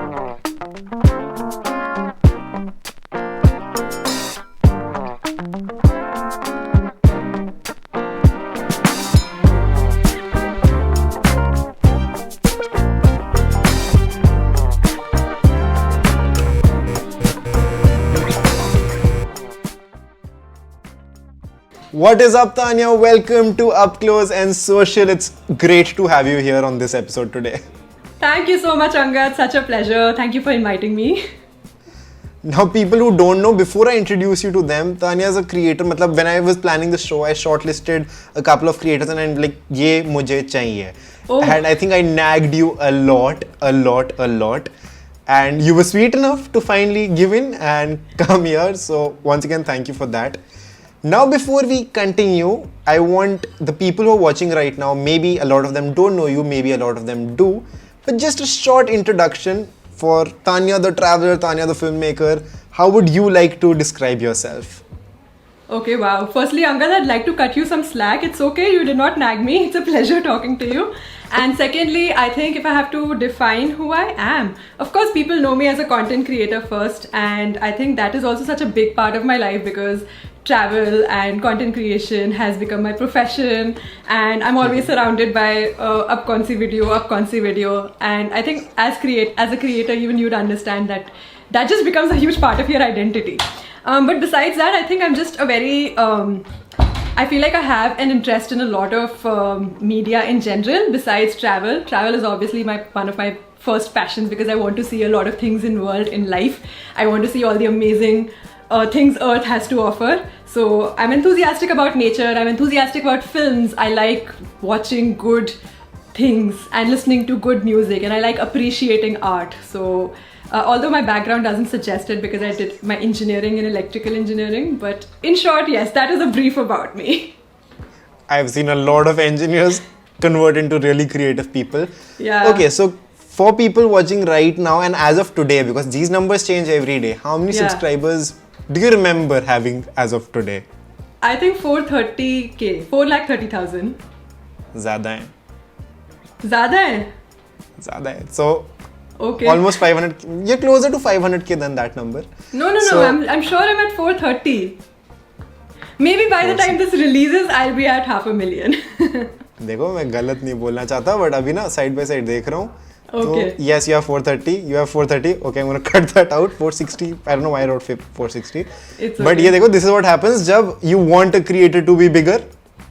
What is up, Tanya? Welcome to Up Close and Social. It's great to have you here on this episode today. Thank you so much, Angad. Such a pleasure. Thank you for inviting me. Now, people who don't know, before I introduce you to them, Tanya is a creator. Matlab, when I was planning the show, I shortlisted a couple of creators and I'm like, ye mujhe chahiye. Oh. And I think I nagged you a lot. And you were sweet enough to finally give in and come here. So once again, thank you for that. Now, before we continue, I want the people who are watching right now, maybe a lot of them don't know you, maybe a lot of them do, but just a short introduction for Tanya the traveler, Tanya the filmmaker. How would you like to describe yourself? Okay, wow. Firstly, Angad, I'd like to cut you some slack. It's okay, you did not nag me. It's a pleasure talking to you. And secondly, I think if I have to define who I am, of course, people know me as a content creator first. And I think that is also such a big part of my life because travel and content creation has become my profession. And I'm always surrounded by up video. And I think as a creator, even you'd understand that that just becomes a huge part of your identity. But besides that, I think I'm just a very, I feel like I have an interest in a lot of media in general besides travel. Travel is obviously one of my first passions because I want to see a lot of things in life. I want to see all the amazing things Earth has to offer. So I'm enthusiastic about nature, I'm enthusiastic about films. I like watching good things and listening to good music, and I like appreciating art. So although my background doesn't suggest it because I did my engineering in electrical engineering, but in short, yes, that is a brief about me. I've seen a lot of engineers convert into really creative people. Yeah. Okay, so for people watching right now and as of today, because these numbers change every day, how many subscribers do you remember having as of today? I think 430k, 4,30,000. ज़्यादा है. ज़्यादा है? ज़्यादा है. So okay. Almost 500. You're closer to 500k than that number. No. I'm sure I'm at 430. Maybe by the time this releases, I'll be at 500,000. देखो मैं गलत नहीं बोलना चाहता, but अभी ना side by side देख रहा हूँ. Okay. So, yes, you have 430. You have 430. Okay, I'm gonna cut that out. 460. I don't know why I wrote 460. It's okay. But ये देखो, this is what happens जब you want a creator to be bigger.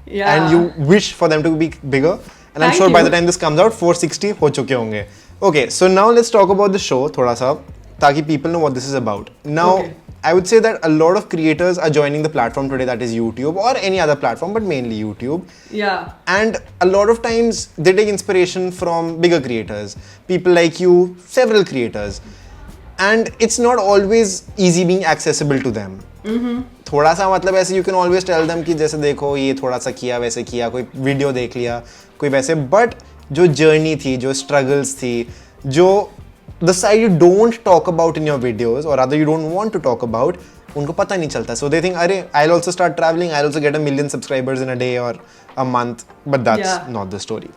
Yeah. And you wish for them to be bigger. And I'm sure by the time this comes out, 460 हो चुके होंगे. Okay, so now let's talk about the show थोड़ा सा, ताकि people know what this is about. Now, I would say that a lot of creators are joining the platform today, that is YouTube or any other platform, but mainly YouTube. Yeah. And a lot of times they take inspiration from bigger creators, people like you, several creators. And it's not always easy being accessible to them. थोड़ा सा मतलब ऐसे you can always tell them कि जैसे देखो ये थोड़ा सा किया वैसे किया, कोई वीडियो देख लिया, कोई वैसे, but जो जर्नी थी, जो स्ट्रगल्स थी, जो the side you don't talk about in your videos or rather you don't want to talk about, उनको पता नहीं चलता. So they think, अरे I'll also start traveling, I'll also get 1 million subscribers in a day or a month, but that's not the story.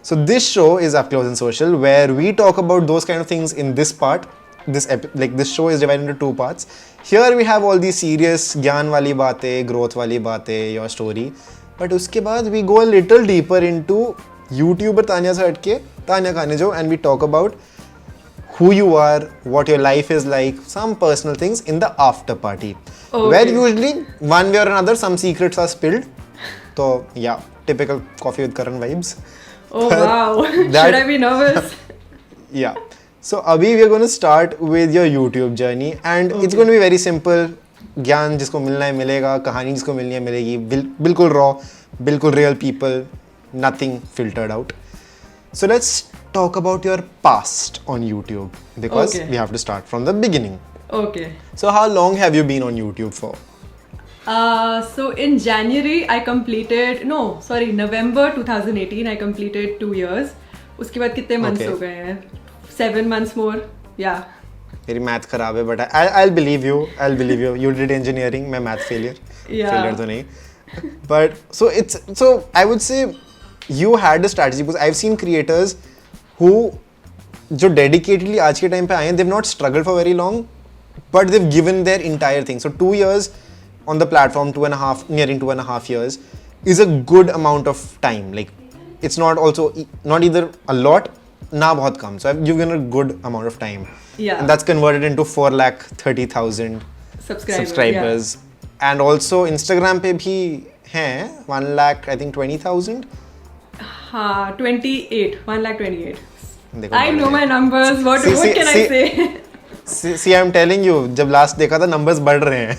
So this show is Up Close and Social, where we talk about those kind of things in this part. This show is divided into 2 parts. Here we have all these serious ज्ञान वाली बातें, growth वाली बातें, your story. But उसके बाद we go a little deeper into YouTuber Tanya से हटके, Tanya Khanijow, and we talk about who you are, what your life is like, some personal things in the after party. Okay. Where usually, one way or another, some secrets are spilled. So, yeah, typical Coffee with Karan vibes. Oh, wow. Should I be nervous? Yeah. So, abhi we are going to start with your YouTube journey, and it's going to be very simple. ज्ञान जिसको मिलना है मिलेगा, कहानी जिसको मिलनी है मिलेगी, बिल्कुल raw, बिल्कुल real people, nothing filtered out. So let's talk about your past on YouTube, because we have to start from the beginning. Okay. So how long have you been on YouTube for? So in January I completed, November 2018 I completed 2 years. उसके बाद कितने months हो गए हैं? 7 months more. Yeah. मेरी math खराब है, but I'll believe you. You did engineering, मैं math failure. Yeah. Failure तो नहीं. But so I would say you had a strategy, because I've seen creators who जो dedicatedly आज के time पे आए हैं, they've not struggled for very long, but they've given their entire thing. So 2 years on the platform, nearing 2.5 years, is a good amount of time. Like, it's not also not either a lot, na bahut kam. So you've given a good amount of time. Yeah. And that's converted into 430,000 subscribers. Yeah. And also Instagram pe bhi hain 120,000. हाँ, 28, 128. I know my numbers. What can I say? See, I'm telling you, जब last देखा था numbers बढ़ रहे हैं.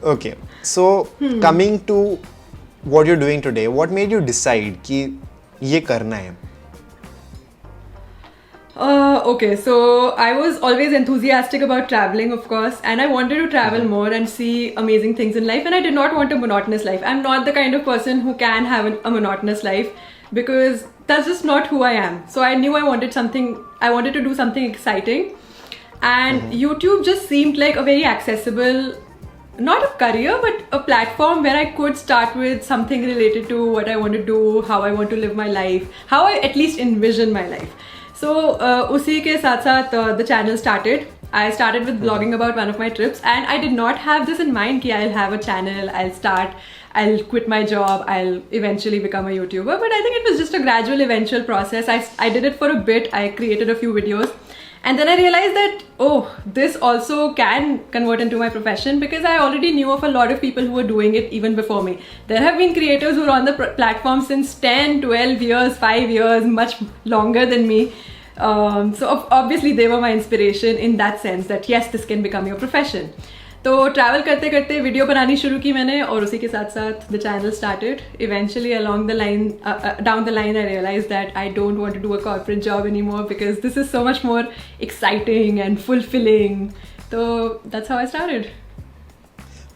Okay, so coming to what you're doing today, what made you decide कि ये करना है? Okay, so I was always enthusiastic about traveling, of course, and I wanted to travel more and see amazing things in life, and I did not want a monotonous life. I'm not the kind of person who can have a monotonous life because that's just not who I am. So I knew I wanted to do something exciting, and YouTube just seemed like a very accessible, not a career, but a platform where I could start with something related to what I want to do, how I want to live my life, how I at least envision my life. So, usi ke साथ साथ the channel started. I started with blogging about one of my trips, and I did not have this in mind कि I'll have a channel, I'll quit my job, I'll eventually become a YouTuber. But I think it was just a gradual, eventual process. I did it for a bit. I created a few videos, and then I realized that, oh, this also can convert into my profession because I already knew of a lot of people who were doing it even before me. There have been creators who are on the platform since 10, 12 years, 5 years, much longer than me. So obviously they were my inspiration in that sense that yes, this can become your profession. तो travel करते करते video बनानी शुरू की मैंने, और उसी के साथ साथ the channel started. Eventually along the line, down the line, I realized that I don't want to do a corporate job anymore because this is so much more exciting and fulfilling. So that's how I started.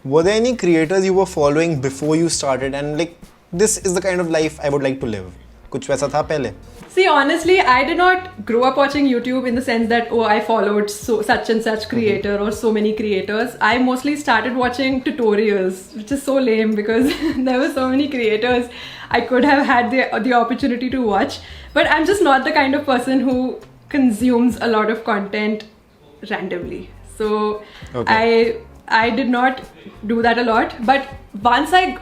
Were there any creators you were following before you started and like, this is the kind of life I would like to live? कुछ वैसा था पहले? See, honestly, I did not grow up watching YouTube in the sense that, oh, I followed such and such creator or so many creators. I mostly started watching tutorials, which is so lame because there were so many creators I could have had the opportunity to watch. But I'm just not the kind of person who consumes a lot of content randomly. So I did not do that a lot. But once I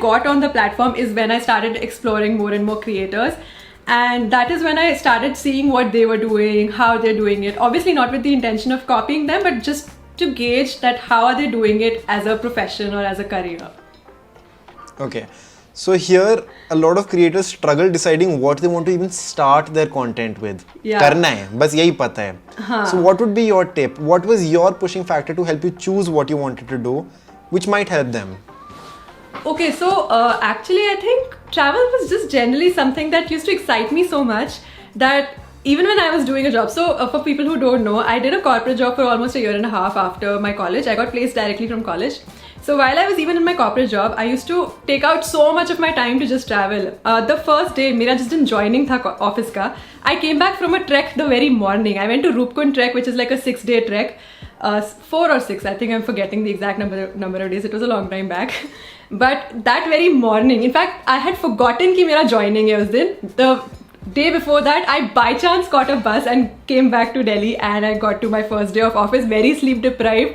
got on the platform is when I started exploring more and more creators. And that is when I started seeing what they were doing, how they're doing it. Obviously not with the intention of copying them, but just to gauge that how are they doing it as a profession or as a career. Okay. So here a lot of creators struggle deciding what they want to even start their content with. Yeah. करना है, बस यही पता है. So what would be your tip? What was your pushing factor to help you choose what you wanted to do, which might help them? Okay, so actually I think travel was just generally something that used to excite me so much that even when I was doing a job, so for people who don't know, I did a corporate job for almost a year and a half after my college. I got placed directly from college. So while I was even in my corporate job, I used to take out so much of my time to just travel. The first day, मेरा जिस दिन joining था office का, I came back from a trek the very morning. I went to Rupkund trek, which is like a 6-day trek. 4 or 6, I think I'm forgetting the exact number of days. It was a long time back. But that very morning, in fact, I had forgotten कि मेरा joining है उस दिन. The day before that, I by chance caught a bus and came back to Delhi, and I got to my first day of office very sleep deprived,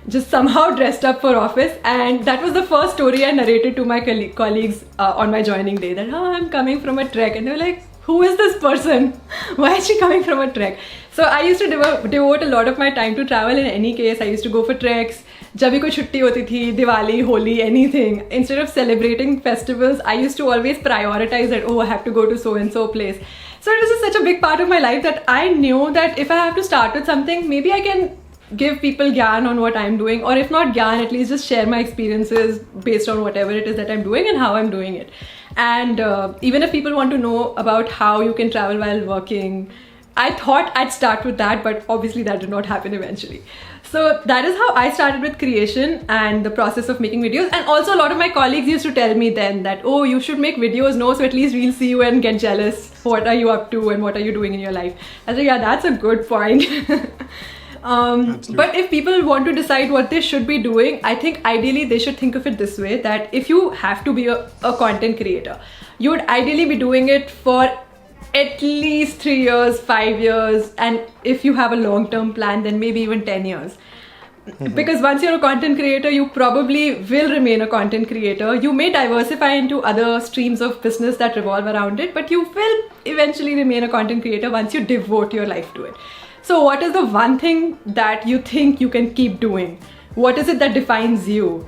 just somehow dressed up for office. And that was the first story I narrated to my colleagues on my joining day, that I'm coming from a trek, and they were like, who is this person? Why is she coming from a trek? So I used to devote a lot of my time to travel. In any case, I used to go for treks. जब भी कोई छुट्टी होती थी, Diwali, Holi, anything. Instead of celebrating festivals, I used to always prioritize that, oh, I have to go to so and so place. So it was just such a big part of my life that I knew that if I have to start with something, maybe I can give people gyan on what I'm doing, or if not gyan, at least just share my experiences based on whatever it is that I'm doing and how I'm doing it. And even if people want to know about how you can travel while working, I thought I'd start with that, but obviously that did not happen eventually. So that is how I started with creation and the process of making videos. And also a lot of my colleagues used to tell me then that, oh, you should make videos, no, so at least we'll see you and get jealous. What are you up to and what are you doing in your life? I said, yeah, that's a good point. But if people want to decide what they should be doing, I think ideally they should think of it this way, that if you have to be a content creator, you would ideally be doing it for at least 3 years, 5 years, and if you have a long-term plan, then maybe even 10 years. Because once you're a content creator, you probably will remain a content creator. You may diversify into other streams of business that revolve around it, but you will eventually remain a content creator once you devote your life to it. So what is the one thing that you think you can keep doing? What is it that defines you?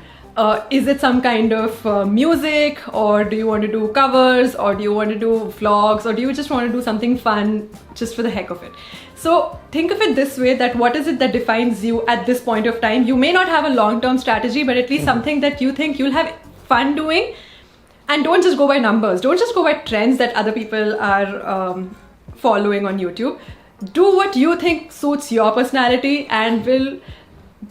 Is it some kind of music, or do you want to do covers, or do you want to do vlogs, or do you just want to do something fun just for the heck of it? So think of it this way, that what is it that defines you at this point of time? You may not have a long-term strategy, but at least something that you think you'll have fun doing. And don't just go by numbers. Don't just go by trends that other people are following on YouTube. Do what you think suits your personality and will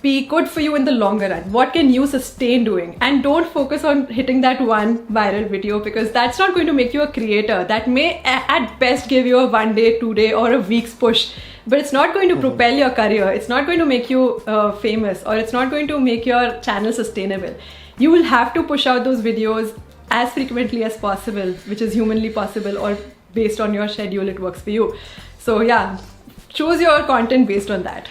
be good for you in the longer run. What can you sustain doing? And don't focus on hitting that one viral video, because that's not going to make you a creator. That may at best give you a 1 day, 2 day, or a week's push, but it's not going to propel your career. It's not going to make you famous, or it's not going to make your channel sustainable. You will have to push out those videos as frequently as possible, which is humanly possible, or based on your schedule it works for you. So yeah, choose your content based on that.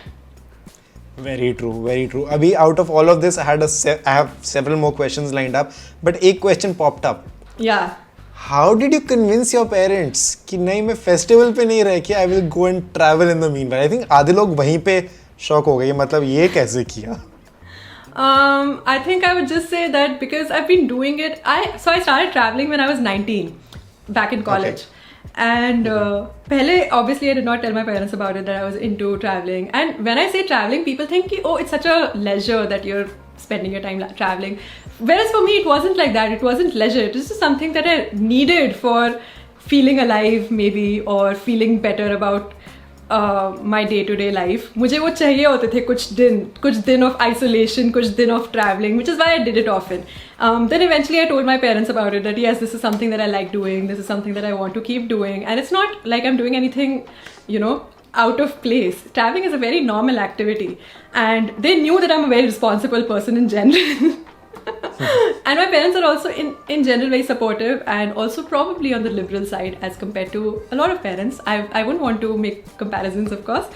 Very true, very true. Abhi, out of all of this, I have several more questions lined up, but एक question popped up. Yeah. How did you convince your parents कि नहीं मैं festival पे नहीं रह के I will go and travel in the meanwhile? I think आधे लोग वहीं पे shock हो गए, मतलब ये कैसे किया? I think I would just say that because I've been doing it. I started traveling when I was 19, back in college. Okay. And pehle, obviously I did not tell my parents about it, that I was into traveling. And when I say traveling, people think, oh, it's such a leisure that you're spending your time traveling. Whereas for me, it wasn't like that. It wasn't leisure. It was just something that I needed for feeling alive, maybe, or feeling better about my day-to-day life. मुझे वो चाहिए होते थे कुछ दिन of isolation, कुछ दिन of traveling, which is why I did it often. Then eventually I told my parents about it, that yes, this is something that I like doing, this is something that I want to keep doing, and it's not like I'm doing anything, out of place. Traveling is a very normal activity, and they knew that I'm a very responsible person in general. And my parents are also in general very supportive, and also probably on the liberal side as compared to a lot of parents. I wouldn't want to make comparisons, of course,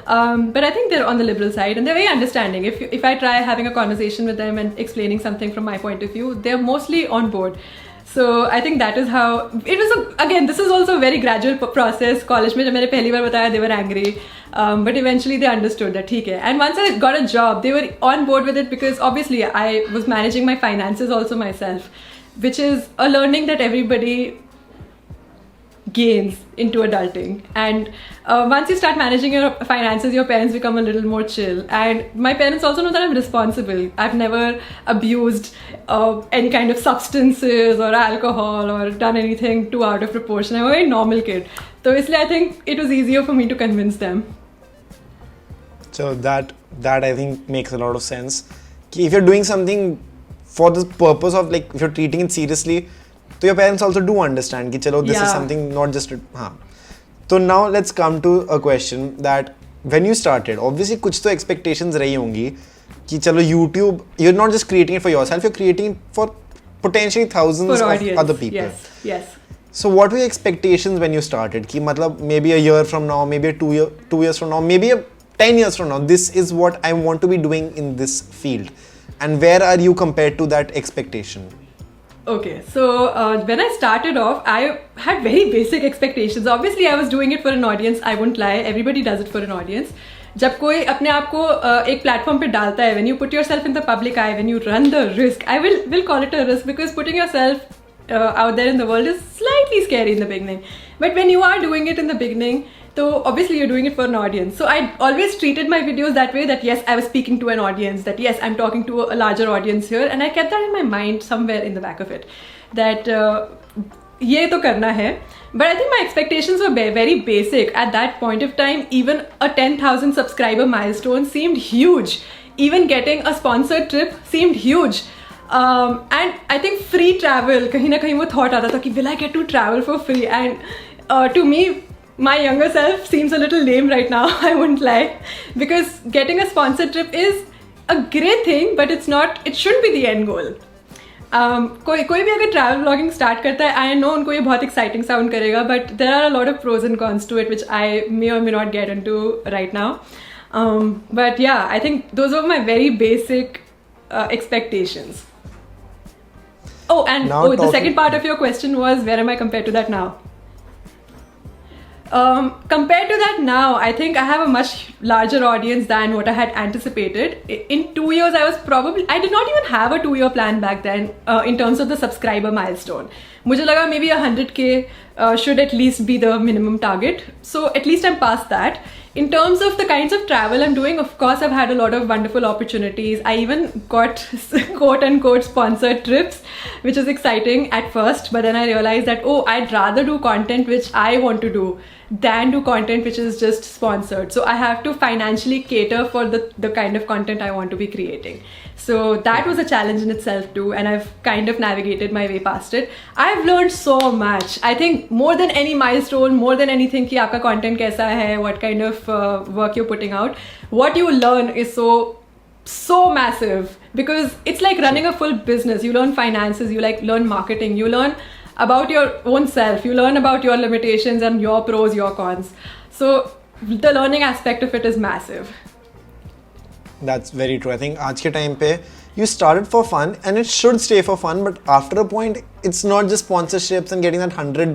but I think they're on the liberal side, and they're very understanding. If I try having a conversation with them and explaining something from my point of view, they're mostly on board. So I think that is how it was. Again, this is also a very gradual process. College mein jab maine pehli baar bataya, they were angry, but eventually they understood that theek hai. And once I got a job, they were on board with it, because obviously I was managing my finances also myself, which is a learning that everybody gains into adulting. And once you start managing your finances, your parents become a little more chill. And my parents also know that I'm responsible. I've never abused any kind of substances or alcohol or done anything too out of proportion. I'm a very normal kid. So I think it was easier for me to convince them. So that I think makes a lot of sense. If you're doing something for the purpose of, like, if you're treating it seriously, so your parents also do understand कि चलो this is something not just So now let's come to a question that when you started, obviously कुछ तो expectations रही होंगी कि चलो YouTube, you're not just creating it for yourself, you're creating it for potentially thousands of other people. Yes. So what were your expectations when you started? कि मतलब maybe a year from now, maybe 2 years from now, maybe 10 years from now, this is what I want to be doing in this field. And where are you compared to that expectation? Okay, so when I started off, I had very basic expectations. Obviously, I was doing it for an audience. I won't lie. Everybody does it for an audience. जब कोई अपने आप को एक platform पे डालता है, when you put yourself in the public eye, when you run the risk, I will call it a risk, because putting yourself out there in the world is slightly scary in the beginning. But when you are doing it in the beginning, so obviously you're doing it for an audience. So I always treated my videos that way, that yes, I was speaking to an audience, that yes, I'm talking to a larger audience here, and I kept that in my mind somewhere in the back of it, that ye to karna hai. But I think my expectations were very basic. At that point of time, even a 10,000 subscriber milestone seemed huge. Even getting a sponsored trip seemed huge. And I think free travel, kahin na kahin wo thought aata tha ki will I get to travel for free? And to me, my younger self seems a little lame right now, I wouldn't lie, because getting a sponsored trip is a great thing, but it shouldn't be the end goal. कोई भी अगर travel blogging start करता है, I know उनको ये बहुत exciting sound करेगा, but there are a lot of pros and cons to it which I may or may not get into right now. But yeah, I think those are my very basic expectations. Oh, and the second part of your question was, where am I compared to that now? Compared to that now, I think I have a much larger audience than what I had anticipated. In 2 years, I did not even have a 2-year plan back then in terms of the subscriber milestone. मुझे लगा maybe 100K should at least be the minimum target. So at least I'm past that. In terms of the kinds of travel I'm doing, of course, I've had a lot of wonderful opportunities. I even got quote unquote sponsored trips, which is exciting at first. But then I realized that, I'd rather do content which I want to do than do content which is just sponsored. So I have to financially cater for the kind of content I want to be creating. So that was a challenge in itself too, and I've kind of navigated my way past it. I've learned so much. I think more than any milestone, more than anything कि आपका content कैसा है, what kind of work you're putting out, what you learn is so massive, because it's like running a full business. You learn finances, you learn marketing, you learn about your own self, you learn about your limitations and your pros, your cons. So the learning aspect of it is massive. That's very true. I think आज के time पे you started for fun and it should stay for fun, but after a point it's not just sponsorships and getting that $100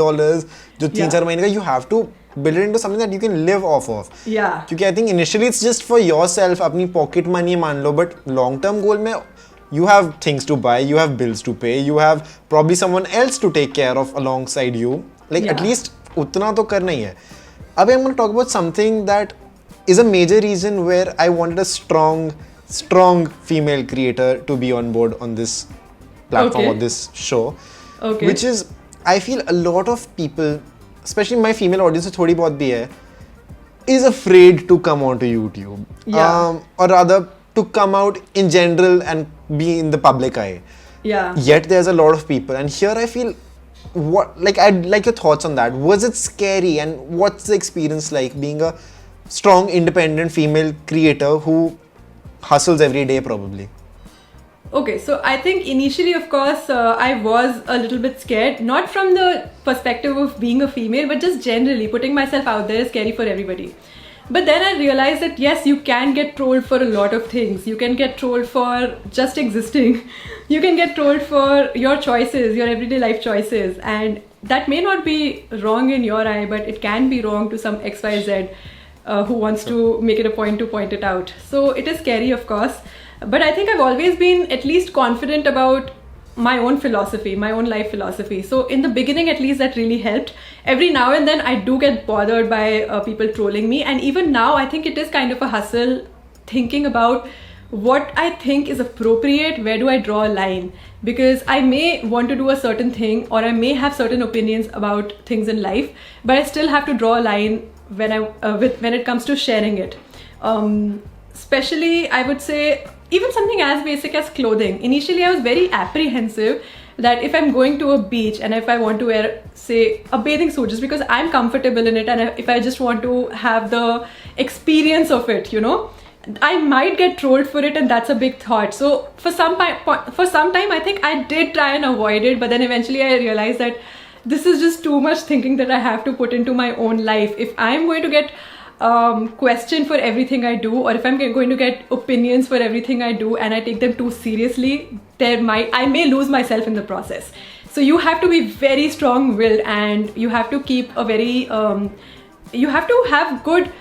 जो 3-4 महीने का, you have to build it into something that you can live off of. Yeah. क्योंकि I think initially it's just for yourself, अपनी pocket money मान लो, but long term goal में you have things to buy, you have bills to pay, you have probably someone else to take care of alongside you. Like at least उतना तो करना ही है. अभी I'm going to talk about something that is a major reason where I wanted a strong female creator to be on board on this platform or this show. Okay. Which is, I feel a lot of people, especially my female audience, थोड़ी बहुत भी है, is afraid to come onto YouTube. Yeah. Or rather, to come out in general and be in the public eye. Yeah. Yet there's a lot of people, and here I feel, I'd like your thoughts on that. Was it scary, and what's the experience like being a strong, independent female creator who hustles every day probably? Okay, so I think initially, of course, I was a little bit scared, not from the perspective of being a female, but just generally putting myself out there is scary for everybody. But then I realized that yes, you can get trolled for a lot of things. You can get trolled for just existing. You can get trolled for your choices, your everyday life choices. And that may not be wrong in your eye, but it can be wrong to some XYZ who wants to make it a point to point it out. So it is scary, of course. But I think I've always been at least confident about my own philosophy, my own life philosophy. So in the beginning, at least, that really helped. Every now and then I do get bothered by people trolling me, and even now I think it is kind of a hustle thinking about what I think is appropriate, where do I draw a line, because I may want to do a certain thing, or I may have certain opinions about things in life, but I still have to draw a line when it comes to sharing it. Especially, I would say, even something as basic as clothing. Initially, I was very apprehensive that if I'm going to a beach and if I want to wear, say, a bathing suit just because I'm comfortable in it, and if I just want to have the experience of it, I might get trolled for it, and that's a big thought. So for some time, I think I did try and avoid it, but then eventually I realized that this is just too much thinking that I have to put into my own life. If I'm going to get questioned for everything I do, or if I'm going to get opinions for everything I do and I take them too seriously, I may lose myself in the process. So you have to be very strong-willed, and you have to keep you have to have good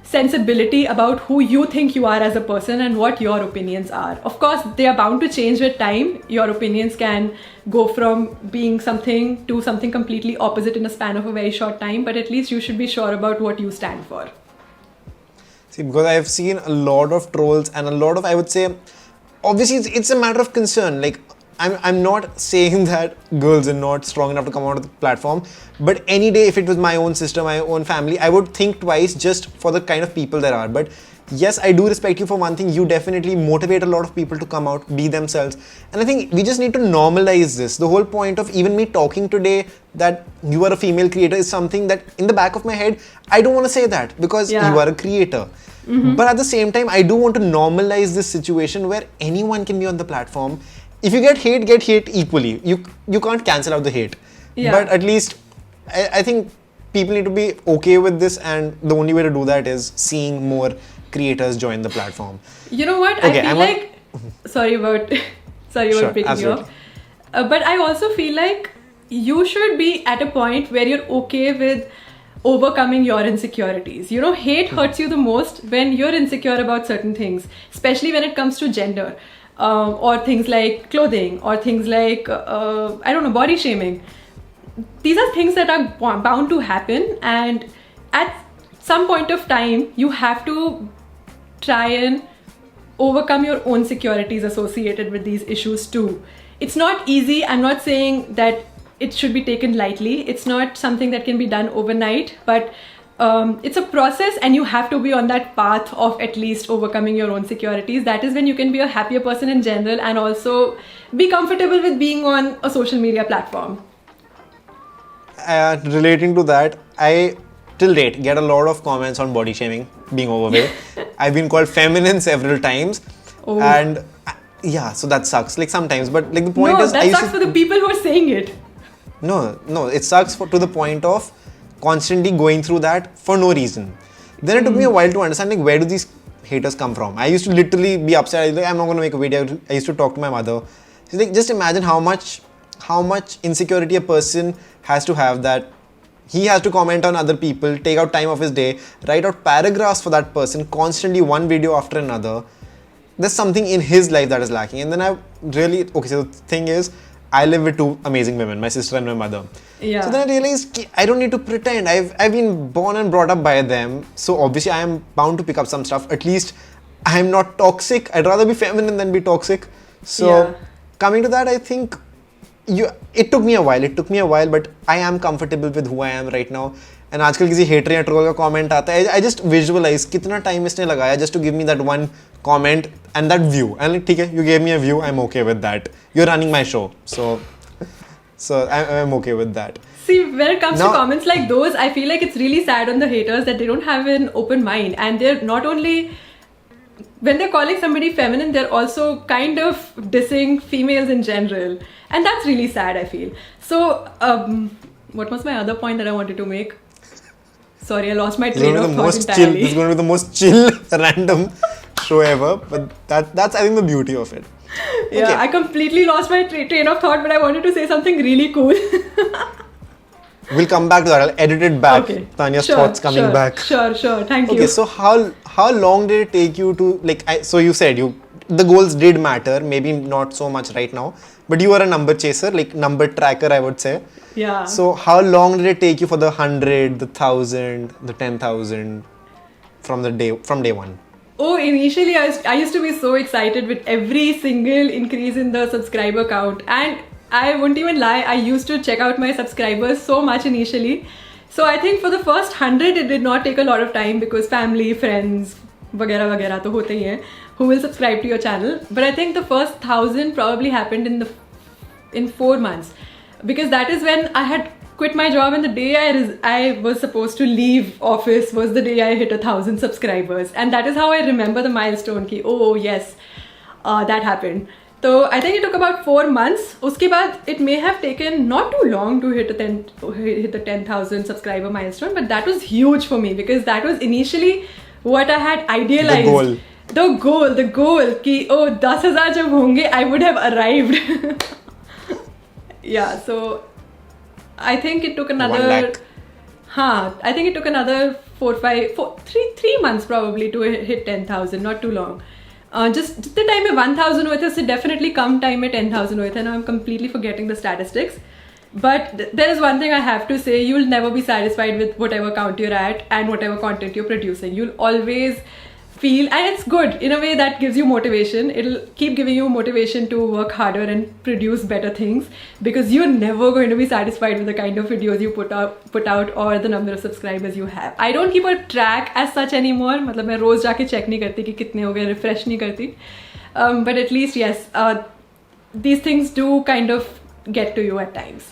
sensibility about who you think you are as a person and what your opinions are. Of course, they are bound to change with time. Your opinions can go from being something to something completely opposite in a span of a very short time, but at least you should be sure about what you stand for. See, because I've seen a lot of trolls and a lot of, I would say, obviously it's a matter of concern. Like, I'm not saying that girls are not strong enough to come onto the platform, but any day if it was my own sister, my own family, I would think twice just for the kind of people there are. But yes, I do respect you for one thing. You definitely motivate a lot of people to come out, be themselves. And I think we just need to normalize this. The whole point of even me talking today that you are a female creator is something that in the back of my head, I don't want to say that because you are a creator. Mm-hmm. But at the same time, I do want to normalize this situation where anyone can be on the platform, if you get hate equally. You can't cancel out the hate. Yeah. But at least I think people need to be okay with this, and the only way to do that is seeing more creators join the platform. You know what? Okay, I feel like sorry about Sure, picking absolutely. you up. But I also feel like you should be at a point where you're okay with overcoming your insecurities. You know, hate hurts you the most when you're insecure about certain things, especially when it comes to gender, or things like clothing, or things like I don't know, body shaming. These are things that are bound to happen, and at some point of time you have to try and overcome your own insecurities associated with these issues too. It's not easy. I'm not saying that it should be taken lightly. It's not something that can be done overnight, but it's a process, and you have to be on that path of at least overcoming your own insecurities. That is when you can be a happier person in general, and also be comfortable with being on a social media platform. Relating to that, I till date get a lot of comments on body shaming, being overweight. I've been called feminine several times, and yeah, so that sucks. Like sometimes, but like the point is, that sucks for the people who are saying it. No, it sucks to the point of constantly going through that for no reason. Then it took me a while to understand like where do these haters come from. I used to literally be upset. I was like, I'm not going to make a video. I used to talk to my mother. She's like, just imagine how much insecurity a person has to have, that he has to comment on other people, take out time of his day, write out paragraphs for that person, constantly one video after another. There's something in his life that is lacking. And then so the thing is, I live with two amazing women, my sister and my mother. Yeah. So then I realized I don't need to pretend. I've been born and brought up by them. So obviously I am bound to pick up some stuff. At least I am not toxic. I'd rather be feminine than be toxic. So coming to that, I think it took me a while, but I am comfortable with who I am right now. And आजकल किसी hater या troll का comment आता है, I just visualize कितना time इसने लगाया just to give me that one comment and that view. And like, ठीक है, you gave me a view, I'm okay with that. You're running my show, so I'm okay with that. See, when it comes to comments like those, I feel like it's really sad on the haters that they don't have an open mind, and they're not only, when they're calling somebody feminine, they're also kind of dissing females in general, and that's really sad, I feel. So, what was my other point that I wanted to make? Sorry, I lost my train of thought entirely. This is going to be the most chill, random show ever, but that's I think the beauty of it. Yeah, okay. I completely lost my train of thought, but I wanted to say something really cool. We'll come back to that. I'll edit it back. Okay. Tanya's thoughts coming back. Sure. Thank you. Okay, so how long did it take you to, so you said the goals did matter, maybe not so much right now, but you were a number chaser, like number tracker, I would say. Yeah. So how long did it take you for the 100, the 1,000, the 10,000 from day one? Oh, initially I used to be so excited with every single increase in the subscriber count, and I won't even lie, I used to check out my subscribers so much initially. So I think for the first 100 it did not take a lot of time, because family, friends, वगैरह तो होते ही हैं who will subscribe to your channel. But I think the first 1,000 probably happened in 4 months, because that is when I had quit my job, and the day I was supposed to leave office was the day I hit 1,000 subscribers, and that is how I remember the milestone ki, oh yes, that happened. So I think it took about 4 months. Uske baad, it may have taken not too long to hit the 10,000 subscriber milestone, but that was huge for me, because that was initially what I had idealized. The goal ki, oh 10,000 jab honge, I would have arrived. Yeah, so I think it took another 3 months probably to hit 10,000, not too long. Just the time में 1,000 हुए थे, उससे definitely कम time में 10,000 हुए थे. Now I'm completely forgetting the statistics. But there is one thing I have to say, you'll never be satisfied with whatever count you're at and whatever content you're producing. You'll always feel, and it's good in a way that gives you motivation. It'll keep giving you motivation to work harder and produce better things, because you're never going to be satisfied with the kind of videos you put out or the number of subscribers you have. I don't keep a track as such anymore. मतलब मैं रोज जाके check नहीं करती कि कितने हो गए, refresh नहीं करती. But at least yes, these things do kind of get to you at times.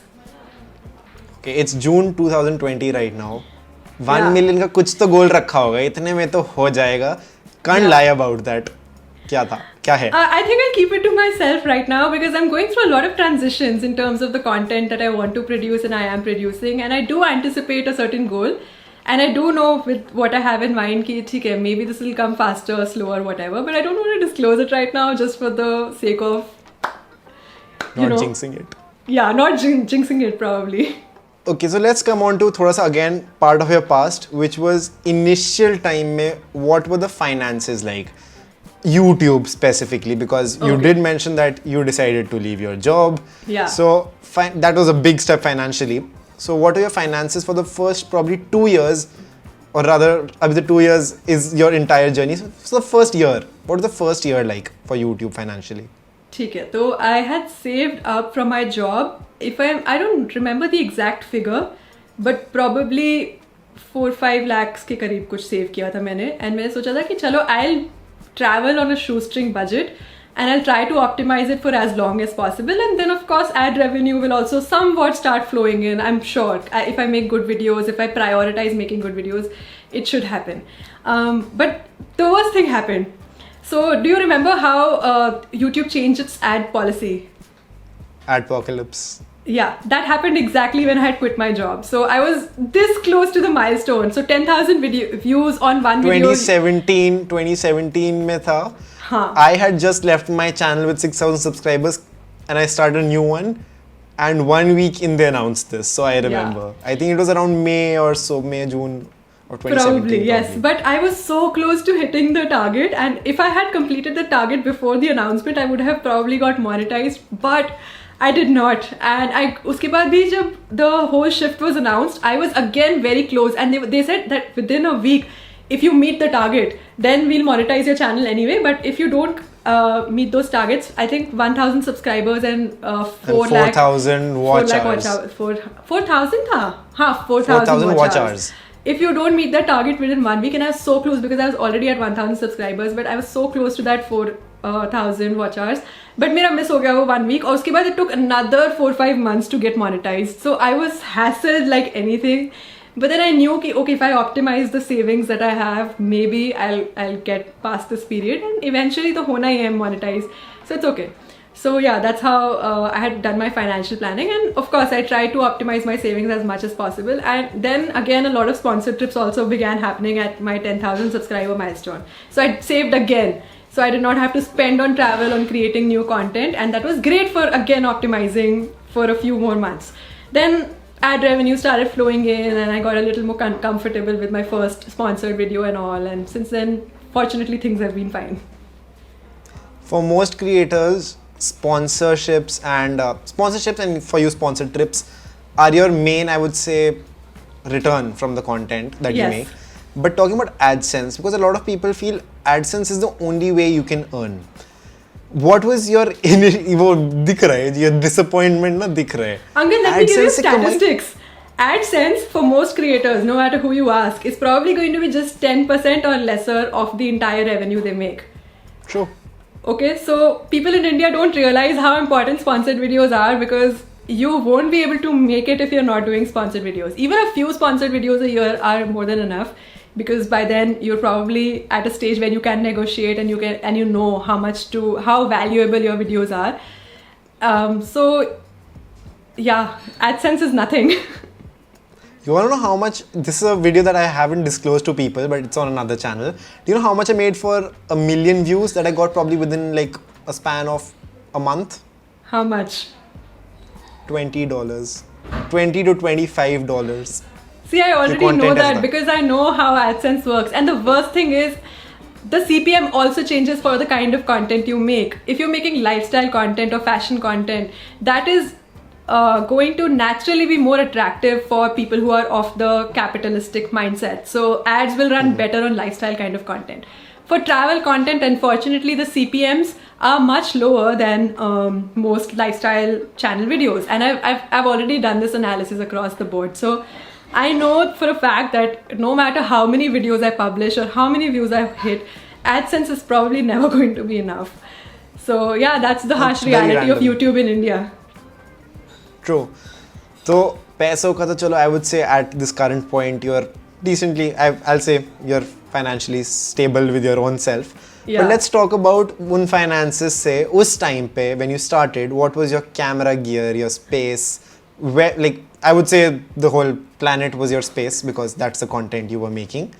Okay, it's June 2020 right now. 1 million का कुछ तो गोल रखा होगा, इतने में तो हो जाएगा. Can't lie about that. क्या था? क्या है? I think I'll keep it to myself right now because I'm going through a lot of transitions in terms of the content that I want to produce and I am producing, and I do anticipate a certain goal, and I do know with what I have in mind ki theek hai, maybe this will come faster, slower, whatever, but I don't want to disclose it right now just for the sake of Not jinxing it. Yeah, not jinxing it probably. Okay, so let's come on to thoda sa again part of your past, which was initial time mein, what were the finances like? YouTube specifically, because you did mention that you decided to leave your job. Yeah. So that was a big step financially. So what are your finances for the first probably 2 years, or rather, the 2 years is your entire journey. So the first year, what was the first year like for YouTube financially? ठीक है, तो I had saved up from my job. I don't remember the exact figure, but probably 4-5 lakhs के करीब कुछ save किया था मैंने, and मैंने सोचा था कि चलो I'll travel on a shoestring budget and I'll try to optimize it for as long as possible, and then of course ad revenue will also somewhat start flowing in. I'm sure if I make good videos, if I prioritize making good videos, it should happen. But the worst thing happened. So do you remember how YouTube changed its ad policy? Adpocalypse. Yeah, that happened exactly when I had quit my job. So I was this close to the milestone. So 10,000 views on one video. 2017 mein tha. I had just left my channel with 6,000 subscribers and I started a new one. And 1 week in they announced this. So I remember. Yeah. I think it was around May or so, May, June of 2017. Probably, yes. But I was so close to hitting the target. And if I had completed the target before the announcement, I would have probably got monetized. But I did not, and uske baad bhi jab the whole shift was announced, I was again very close, and they said that within a week, if you meet the target, then we'll monetize your channel anyway. But if you don't meet those targets, I think 1,000 subscribers and 4,000 watch hours. 4,000 tha? Ha, 4,000 watch hours. If you don't meet that target within 1 week, and I was so close because I was already at 1,000 subscribers, but I was so close to that 4,000 watch hours. But मेरा miss हो गया वो 1 week, और उसके बाद it took another 4-5 months to get monetized. So I was hassled like anything. But then I knew कि okay, if I optimize the savings that I have, maybe I'll get past this period, and eventually तो होना ही है monetize. So it's okay. So yeah, that's how I had done my financial planning, and of course I tried to optimize my savings as much as possible. And then again, a lot of sponsored trips also began happening at my 10,000 subscriber milestone. So I saved again. So I did not have to spend on travel, on creating new content, and that was great for again optimizing for a few more months. Then ad revenue started flowing in, and I got a little more comfortable with my first sponsored video and all, and since then fortunately things have been fine. For most creators, sponsorships and for you sponsored trips are your main, I would say, return from the content that you make. But talking about AdSense, because a lot of people feel AdSense is the only way you can earn. What was your वो दिख रहा है, your disappointment ना दिख रहा है. Angad, let me give you statistics. AdSense for most creators, no matter who you ask, is probably going to be just 10% or lesser of the entire revenue they make. True. Okay, so people in India don't realize how important sponsored videos are, because you won't be able to make it if you're not doing sponsored videos. Even a few sponsored videos a year are more than enough, because by then you're probably at a stage where you can negotiate and you know how valuable your videos are. So yeah, AdSense is nothing. You want to know how much? This is a video that I haven't disclosed to people, but it's on another channel. Do you know how much I made for 1 million views that I got probably within like a span of a month? How much? $20. $20 to $25. See, I already know that because I know how AdSense works. And the worst thing is, the CPM also changes for the kind of content you make. If you're making lifestyle content or fashion content, that is going to naturally be more attractive for people who are of the capitalistic mindset. So ads will run better on lifestyle kind of content. For travel content, unfortunately, the CPMs are much lower than most lifestyle channel videos. And I've already done this analysis across the board. So I know for a fact that no matter how many videos I publish or how many views I hit, AdSense is probably never going to be enough. So yeah, that's the harsh reality of YouTube in India. True. So पैसों का तो चलो, I would say at this current point you're decently. I'll say you're financially stable with your own self. Yeah. But let's talk about un finances se us time pe when you started. What was your camera gear, your space? Where, like, I would say the whole planet was your space because that's the content you were making.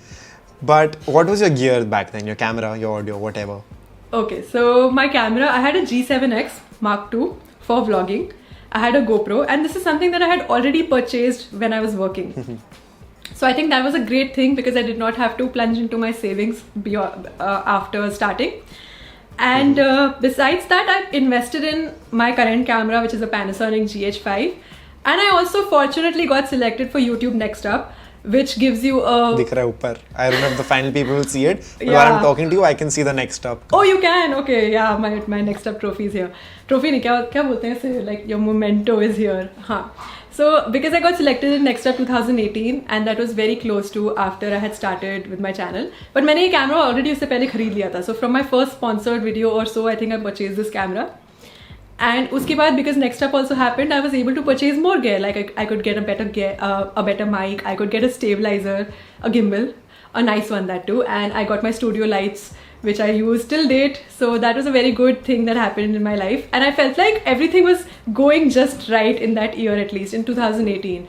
But what was your gear back then? Your camera, your audio, whatever. Okay, so my camera, I had a G7X Mark II for vlogging. I had a GoPro, and this is something that I had already purchased when I was working. So I think that was a great thing because I did not have to plunge into my savings beyond, after starting. And besides that, I've invested in my current camera, which is a Panasonic GH5. And I also fortunately got selected for YouTube Next Up, which gives you a... Dikh raha hai upar. I don't know if the final people will see it, but Yeah. while I'm talking to you, I can see the next up. Oh, you can? Okay, yeah, my Next Up trophy is here. Trophy nahi, kya bolte hain iसे? Like, your memento is here. Haan. So, because I got selected in Next Up 2018, and that was very close to after I had started with my channel. But मैंने ये camera already उससे पहले खरीद लिया था. So, from my first sponsored video or so, I think I purchased this camera. And उसके बाद, because Next Up also happened, I was able to purchase more gear. Like I could get a better gear, a better mic. I could get a stabilizer, a gimbal, a nice one that too. And I got my studio lights, which I use till date. So that was a very good thing that happened in my life. And I felt like everything was going just right in that year, at least in 2018.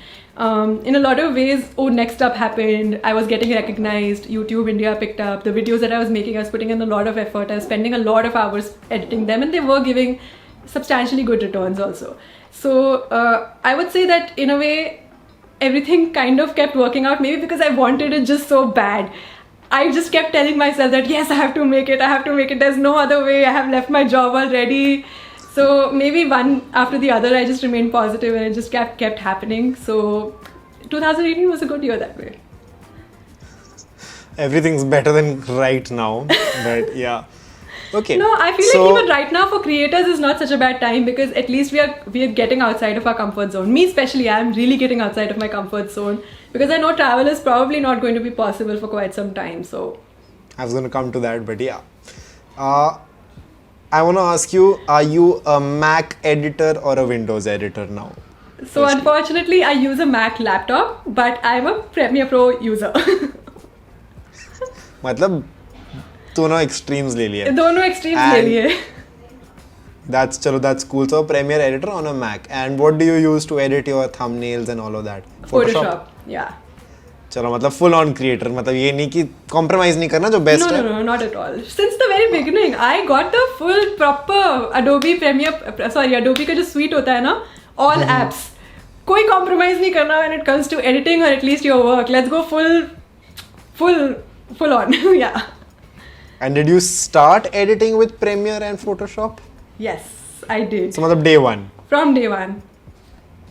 In a lot of ways, Next Up happened. I was getting recognized. YouTube India picked up the videos that I was making. I was putting in a lot of effort. I was spending a lot of hours editing them, and they were giving substantially good returns also. So I would say that in a way everything kind of kept working out, maybe because I wanted it just so bad. I just kept telling myself that yes, I have to make it, there's no other way, I have left my job already. So maybe one after the other I just remained positive and it just kept happening. So 2018 was a good year that way. Everything's better than right now, but yeah. Okay. No, I feel like even right now for creators is not such a bad time because at least we are getting outside of our comfort zone. Me especially, I'm really getting outside of my comfort zone because I know travel is probably not going to be possible for quite some time. So I was going to come to that, but yeah. I want to ask you, are you a Mac editor or a Windows editor now? So unfortunately, I use a Mac laptop, but I'm a Premiere Pro user. मतलब दोनों extremes ले लिए. दोनों extremes ले लिए. That's cool. So Premiere editor on a Mac. And what do you use to edit your thumbnails and all of that? Photoshop. Yeah. चलो मतलब full on creator. मतलब ये नहीं कि compromise नहीं करना जो best है. No, not at all. Since the very beginning, I got the full proper Adobe का जो suite होता है ना, all apps. कोई compromise नहीं करना when it comes to editing or at least your work. Let's go full on. Yeah. And did you start editing with Premiere and Photoshop? Yes, I did. So मतलब day one. From day one.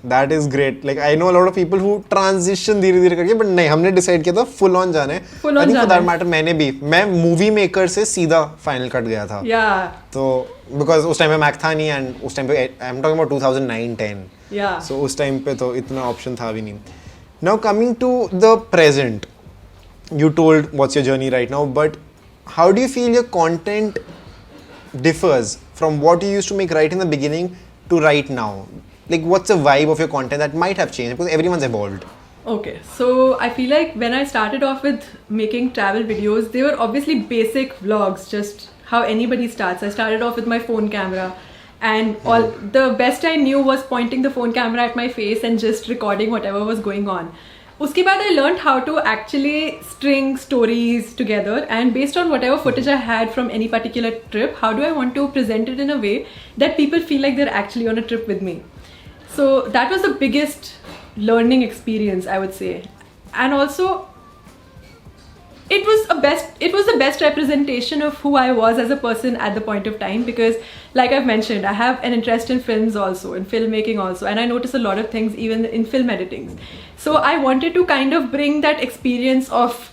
That is great. Like I know a lot of people who transition धीरे-धीरे करके, but नहीं हमने decide किया था full on जाने. I think for that matter मैंने भी मैं movie maker से सीधा Final Cut गया था. Yeah. तो because उस time में Mac था नहीं and उस time पे I'm talking about 2009-10. Yeah. So उस time पे तो इतना option था भी नहीं. Now coming to the present, you told what's your journey right now, but how do you feel your content differs from what you used to make right in the beginning to right now? Like what's the vibe of your content that might have changed because everyone's evolved? Okay, so I feel like when I started off with making travel videos, they were obviously basic vlogs, just how anybody starts. I started off with my phone camera and all the best I knew was pointing the phone camera at my face and just recording whatever was going on. उसके बाद I learned how to actually string stories together, and based on whatever footage I had from any particular trip, how do I want to present it in a way that people feel like they're actually on a trip with me. So that was the biggest learning experience, I would say. And also it was the best representation of who I was as a person at the point of time, because like I've mentioned, I have an interest in films also, in filmmaking also, and I notice a lot of things even in film editing. So I wanted to kind of bring that experience of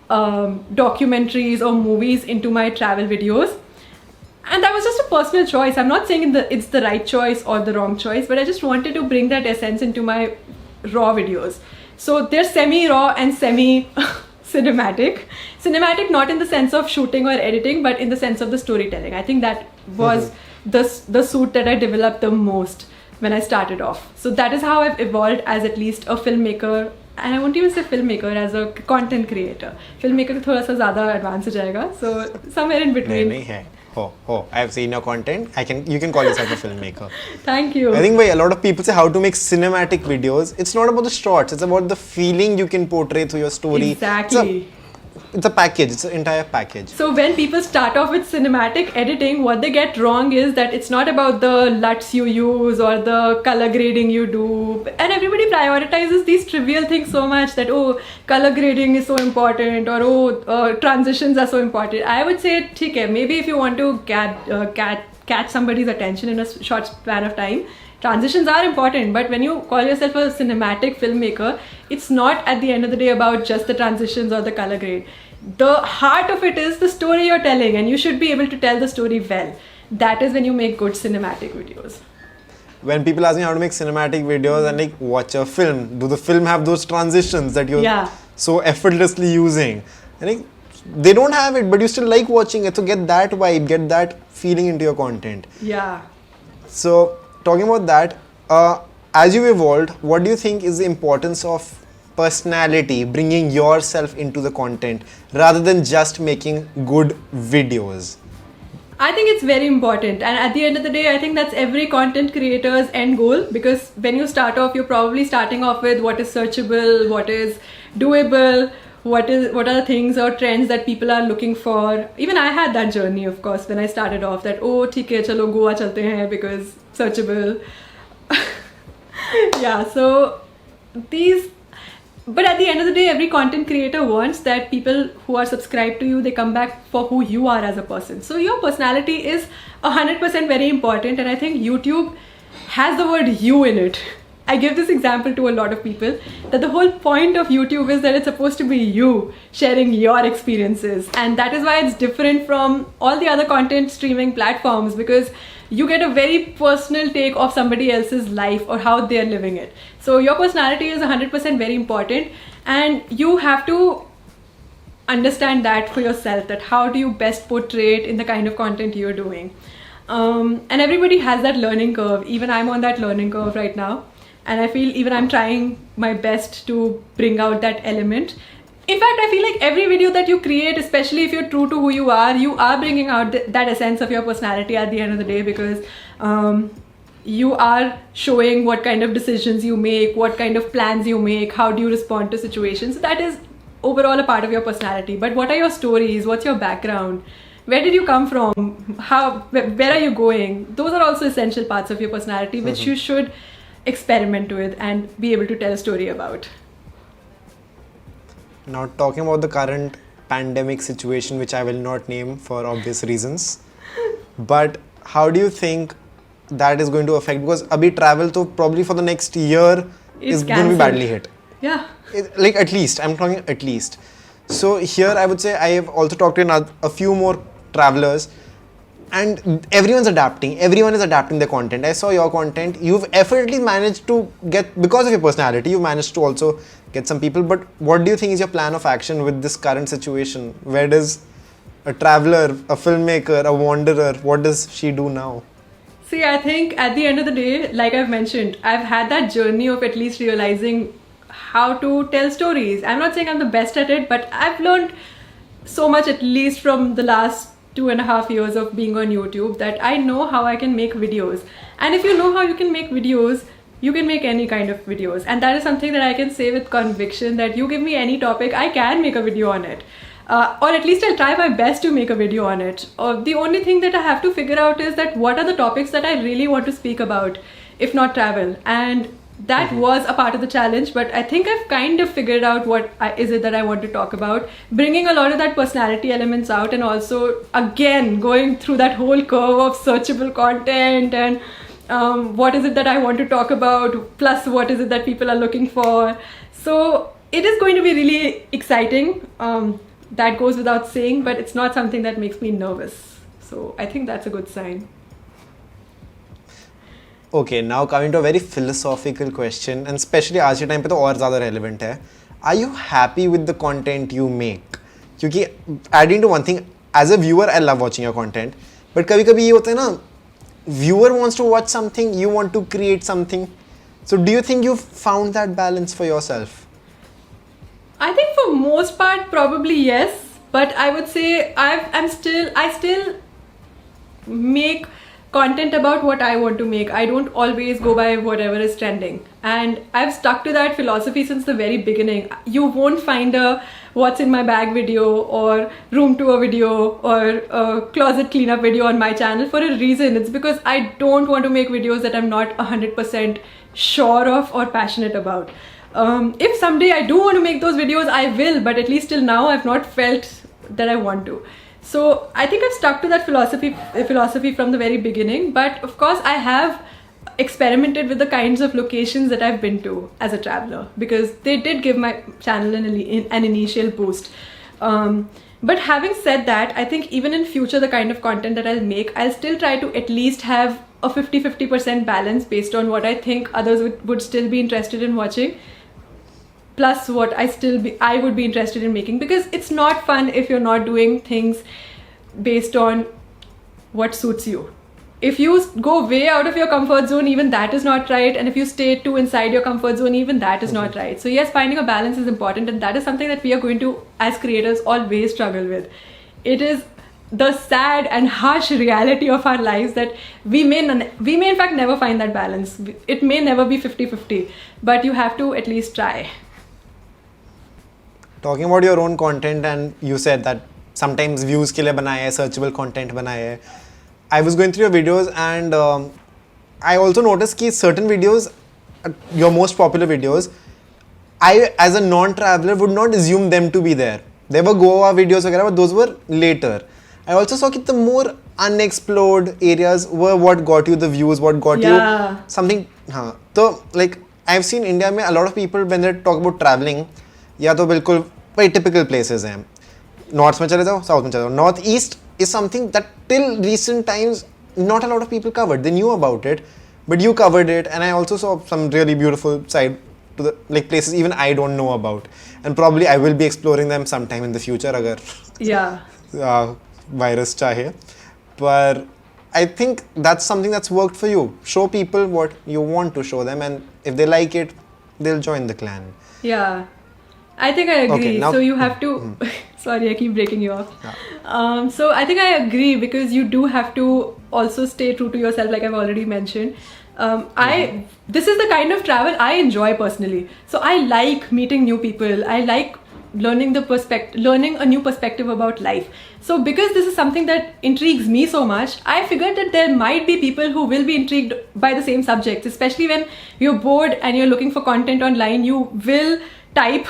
documentaries or movies into my travel videos. And that was just a personal choice. I'm not saying it's the right choice or the wrong choice, but I just wanted to bring that essence into my raw videos. So they're semi-raw and semi-cinematic. Cinematic not in the sense of shooting or editing, but in the sense of the storytelling. I think that was the suit that I developed the most when I started off. So that is how I've evolved as at least a filmmaker and I won't even say filmmaker, as a content creator. Filmmaker थोड़ा सा ज़्यादा advanced हो जाएगा. So somewhere in between. नहीं है. I have seen your content. You can call yourself a filmmaker. Thank you. I think a lot of people say how to make cinematic videos. It's not about the shots. It's about the feeling you can portray through your story. Exactly. It's a package. It's an entire package. So when people start off with cinematic editing, what they get wrong is that it's not about the LUTs you use or the color grading you do. And everybody prioritizes these trivial things so much that, oh, color grading is so important, or transitions are so important. I would say, okay, maybe if you want to catch somebody's attention in a short span of time, transitions are important, but when you call yourself a cinematic filmmaker, it's not at the end of the day about just the transitions or the color grade. The heart of it is the story you're telling, and you should be able to tell the story well. That is when you make good cinematic videos. When people ask me how to make cinematic videos and like watch a film, do the film have those transitions that you're so effortlessly using? And like, they don't have it, but you still like watching it, so get that vibe, get that feeling into your content. Yeah. So talking about that, as you've evolved, what do you think is the importance of personality, bringing yourself into the content rather than just making good videos? I think it's very important, and at the end of the day, I think that's every content creator's end goal, because when you start off, you're probably starting off with what is searchable, what is doable, what are the things or trends that people are looking for. Even I had that journey, of course, when I started off, that ठीक है चलो गोवा चलते हैं because searchable. Yeah, so but at the end of the day, every content creator wants that people who are subscribed to you, they come back for who you are as a person. So your personality is 100% very important, and I think YouTube has the word you in it. I give this example to a lot of people, that the whole point of YouTube is that it's supposed to be you sharing your experiences, and that is why it's different from all the other content streaming platforms, because you get a very personal take of somebody else's life or how they're living it. So your personality is 100% very important, and you have to understand that for yourself, that how do you best portray it in the kind of content you're doing. And everybody has that learning curve. Even I'm on that learning curve right now. And I feel even I'm trying my best to bring out that element. In fact, I feel like every video that you create, especially if you're true to who you are bringing out that essence of your personality at the end of the day, because you are showing what kind of decisions you make, what kind of plans you make, how do you respond to situations. That is overall a part of your personality. But what are your stories? What's your background? Where did you come from? Where are you going? Those are also essential parts of your personality, which you should experiment with and be able to tell a story about. Now, talking about the current pandemic situation, which I will not name for obvious reasons, but how do you think that is going to affect? Because abhi travel to probably for the next year is going to be badly hit. Yeah. Like at least, I'm talking at least. So here I would say I have also talked to a few more travelers, and everyone is adapting their content. I saw your content. You've effortlessly managed to get, because of your personality, you managed to also get some people. But what do you think is your plan of action with this current situation? Where does a traveler, a filmmaker, a wanderer, what does she do now? See, I think at the end of the day, like I've mentioned, I've had that journey of at least realizing how to tell stories. I'm not saying I'm the best at it, but I've learned so much, at least from the last 2.5 years of being on YouTube, that I know how I can make videos. And if you know how you can make videos, you can make any kind of videos. And that is something that I can say with conviction, that you give me any topic, I can make a video on it. Or at least I'll try my best to make a video on it. The only thing that I have to figure out is that what are the topics that I really want to speak about, if not travel. And that was a part of the challenge, but I think I've kind of figured out what is it that I want to talk about, bringing a lot of that personality elements out, and also again going through that whole curve of searchable content, and what is it that I want to talk about, plus what is it that people are looking for. So it is going to be really exciting. That goes without saying, but it's not something that makes me nervous. So I think that's a good sign. Okay, now coming to a very philosophical question, and especially आज के time पे तो और ज़्यादा relevant है. Are you happy with the content you make? क्योंकि adding to one thing, as a viewer, I love watching your content, but कभी-कभी ये होता है ना, viewer wants to watch something, you want to create something. So do you think you've found that balance for yourself? I think for most part probably yes, but I would say I still make content about what I want to make. I don't always go by whatever is trending, and I've stuck to that philosophy since the very beginning. You won't find a what's in my bag video or room tour video or a closet cleanup video on my channel for a reason. It's because I don't want to make videos that I'm not 100% sure of or passionate about. If someday I do want to make those videos, I will, but at least till now I've not felt that I want to. So I think I've stuck to that philosophy from the very beginning. But of course I have experimented with the kinds of locations that I've been to as a traveler, because they did give my channel an initial boost. But having said that, I think even in future, the kind of content that I'll make, I'll still try to at least have a 50-50% balance based on what I think others would still be interested in watching, plus what I would be interested in making, because it's not fun if you're not doing things based on what suits you. If you go way out of your comfort zone, even that is not right, and if you stay too inside your comfort zone, even that is not right. So yes, finding a balance is important, and that is something that we are going to, as creators, always struggle with. It is the sad and harsh reality of our lives that we may in fact never find that balance. It may never be 50-50, but you have to at least try. Talking about your own content, and you said that sometimes views के लिए बनाया है, searchable content बनाया है. I was going through your videos, and I also noticed कि certain videos, your most popular videos, I as a non-traveler would not assume them to be there. There were Goa videos वगैरह, but those were later. I also saw that the more unexplored areas were what got you the views, what got you something. हाँ, तो like I've seen India में a lot of people when they talk about traveling, या तो बिल्कुल very typical places हैं. North में चले जाओ, South में चले जाओ. North East is something that till recent times not a lot of people covered. They knew about it, but you covered it, and I also saw some really beautiful side to the like places even I don't know about, and probably I will be exploring them sometime in the future अगर virus चाहे. But I think that's something that's worked for you. Show people what you want to show them, and if they like it, they'll join the clan. Yeah, I think I agree. Okay, now, so you have to sorry, I keep breaking you off. So I think I agree, because you do have to also stay true to yourself, like I've already mentioned. This is the kind of travel I enjoy personally. So I like meeting new people. I like learning a new perspective about life. So because this is something that intrigues me so much, I figured that there might be people who will be intrigued by the same subjects, especially when you're bored and you're looking for content online. You will type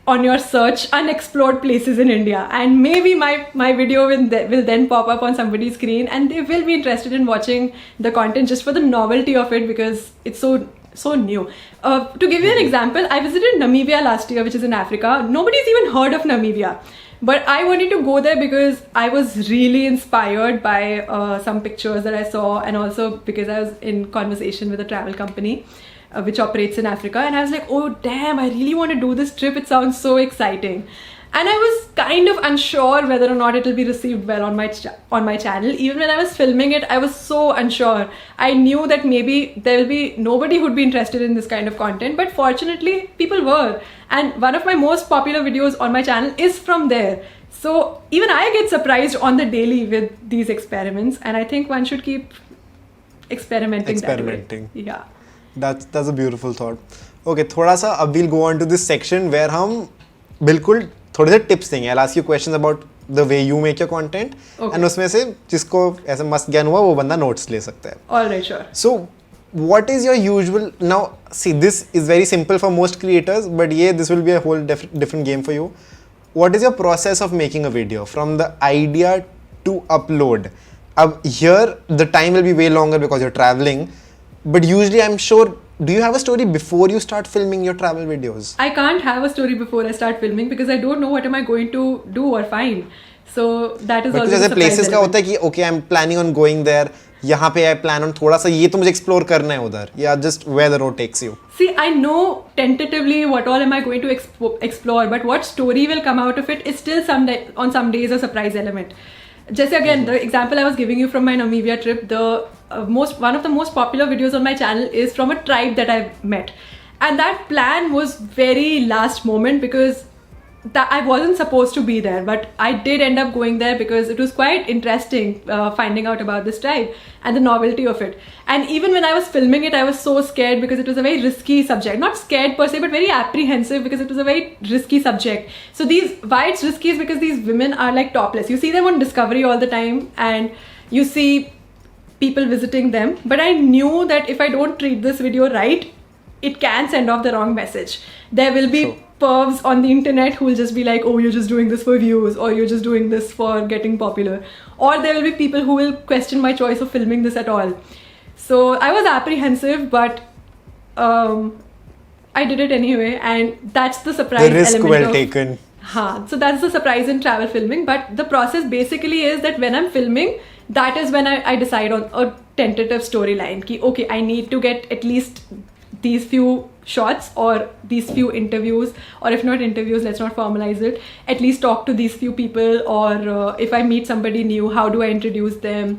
on your search unexplored places in India, and maybe my video will then pop up on somebody's screen, and they will be interested in watching the content just for the novelty of it, because it's so new. To give you an example, I visited Namibia last year, which is in Africa. Nobody's even heard of Namibia, but I wanted to go there because I was really inspired by some pictures that I saw, and also because I was in conversation with a travel company which operates in Africa, and I was like, oh damn, I really want to do this trip. It sounds so exciting. And I was kind of unsure whether or not it will be received well on my channel. Even when I was filming it, I was so unsure. I knew that maybe there will be nobody who would be interested in this kind of content, but fortunately people were. And one of my most popular videos on my channel is from there. So even I get surprised on the daily with these experiments, and I think one should keep experimenting. That way. Yeah. That's a beautiful thought. Okay, थोड़ा सा अब we'll go on to this section where हम बिल्कुल थोड़े से tips देंगे. I'll ask you questions about the way you make your content, and उसमें से जिसको ऐसे मस्त ज्ञान हुआ वो बंदा notes ले सकता है. All right, sure. So, what is your usual, now see, this is very simple for most creators, but this will be a whole different game for you. What is your process of making a video from the idea to upload? Here the time will be way longer because you're traveling. But usually I'm sure, do you have a story before you start filming your travel videos? I can't have a story before I start filming because I don't know what am I going to do or find. So that is always a surprise. Because places का होता है कि okay, I'm planning on going there. यहाँ पे I plan on थोड़ा सा ये तो मुझे explore करना है उधर. Yeah, just where the road takes you. See, I know tentatively what all am I going to explore, but what story will come out of it is still on some days a surprise element. Just again, the example I was giving you from my Namibia trip, one of the most popular videos on my channel is from a tribe that I've met. And that plan was very last moment because that I wasn't supposed to be there, but I did end up going there because it was quite interesting finding out about this tribe and the novelty of it. And even when I was filming it, I was so scared because it was a very risky subject. Not scared per se, but very apprehensive because it was a very risky subject. So why it's risky is because these women are like topless. You see them on Discovery all the time and you see people visiting them. But I knew that if I don't treat this video right, it can send off the wrong message. There will be pervs on the internet who will just be like, oh, you're just doing this for views, or you're just doing this for getting popular. Or there will be people who will question my choice of filming this at all. So I was apprehensive, but I did it anyway, and that's the surprise element. The risk well taken. So that's the surprise in travel filming. But the process basically is that when I'm filming, that is when I decide on a tentative storyline. Ki, okay, I need to get at least these few shots or these few interviews, or if not interviews, let's not formalize it, at least talk to these few people, or if I meet somebody new, how do I introduce them,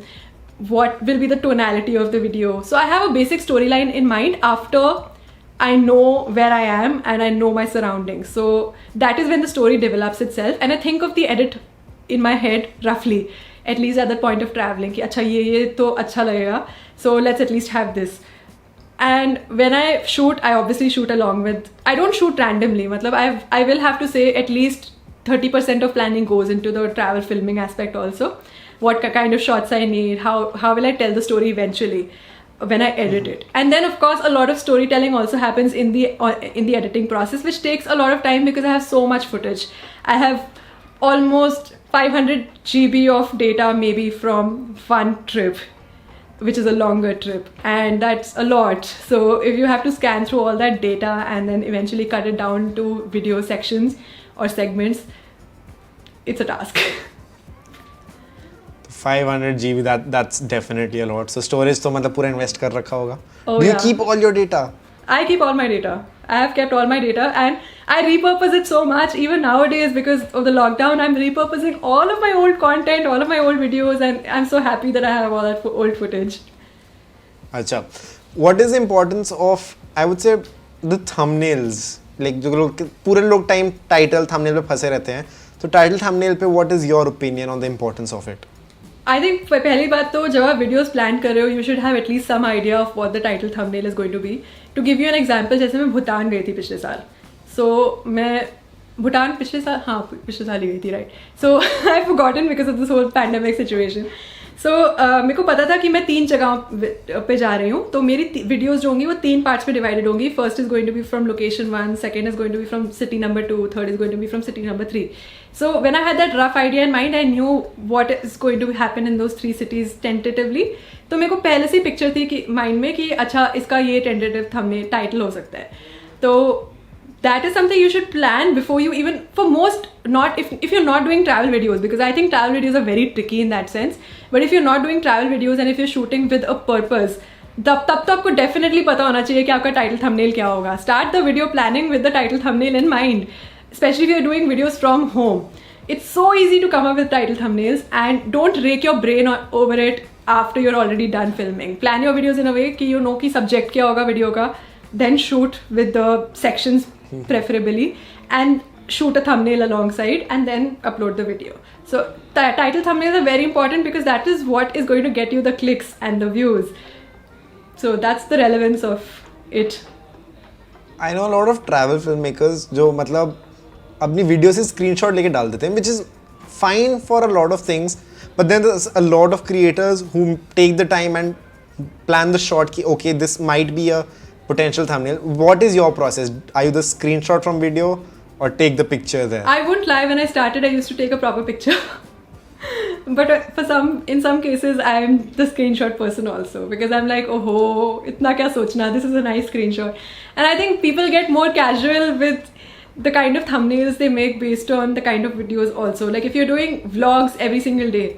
what will be the tonality of the video. So I have a basic storyline in mind after I know where I am and I know my surroundings. So that is when the story develops itself, and I think of the edit in my head roughly, at least at the point of traveling, ki acha ye to acha lagega, so let's at least have this. And when I shoot, I obviously shoot along with, I don't shoot randomly. Matlab, I will have to say at least 30% of planning goes into the travel filming aspect also. What kind of shots I need, how will I tell the story eventually when I edit it. And then of course a lot of storytelling also happens in the editing process, which takes a lot of time because I have so much footage. I have almost 500 GB of data maybe from one trip, which is a longer trip, and that's a lot. So if you have to scan through all that data and then eventually cut it down to video sections or segments, it's a task. 500 GB, that's definitely a lot. So storage to matlab pura invest kar rakha hoga. Oh, Do you yeah. keep all your data? I keep all my data. I have kept all my data, and I repurpose it so much even nowadays because of the lockdown. I'm repurposing all of my old content, all of my old videos, and I'm so happy that I have all that old footage. Acha. What is the importance of, I would say, the thumbnails? Like जो लोग पूरे लोग time title thumbnail पे फंसे रहते हैं. So title thumbnail पे what is your opinion on the importance of it? I think पहली बात तो जब आप videos plan कर रहे हो, you should have at least some idea of what the title thumbnail is going to be. To give you an example, जैसे मैं भूटान गई थी पिछले साल. So मैं भूटान पिछले साल ही गई थी, right? So I've forgotten because of this whole pandemic situation. So मेरे को पता था कि मैं 3 जगहों पे जा रही हूँ, तो मेरी videos जो होंगी वो 3 parts में divided होंगी. First is going to be from location 1, second is going to be from city number 2, third is going to be from city number 3. So when I had that rough idea in mind, I knew what is going to happen in those 3 cities tentatively. तो मेरे को पहले से picture थी कि mind में कि अच्छा इसका ये tentative thumbnail title हो सकता है. तो that is something you should plan before you even, for most, not if you're not doing travel videos, because I think travel videos are very tricky in that sense. But if you're not doing travel videos and if you're shooting with a purpose, तब तो आपको definitely पता होना चाहिए कि आपका title thumbnail क्या होगा. Start the video planning with the title thumbnail in mind, especially if you're doing videos from home. It's so easy to come up with title thumbnails, and don't rake your brain over it after you're already done filming. Plan your videos in a way कि you know कि subject क्या होगा video का, then shoot with the sections preferably, and shoot a thumbnail alongside and then upload the video. So title thumbnails are very important because that is what is going to get you the clicks and the views. So that's the relevance of it. I know a lot of travel filmmakers जो मतलब अपनी video से screenshot लेके डाल देते हैं, which is fine for a lot of things, but then there's a lot of creators who take the time and plan the shot कि okay, this might be a potential thumbnail. What is your process? Are you the screenshot from video or take the picture there? I won't lie, when I started I used to take a proper picture. But in some cases I'm the screenshot person also, because I'm like, oh, itna kya sochna, this is a nice screenshot. And I think people get more casual with the kind of thumbnails they make based on the kind of videos also. Like if you're doing vlogs every single day,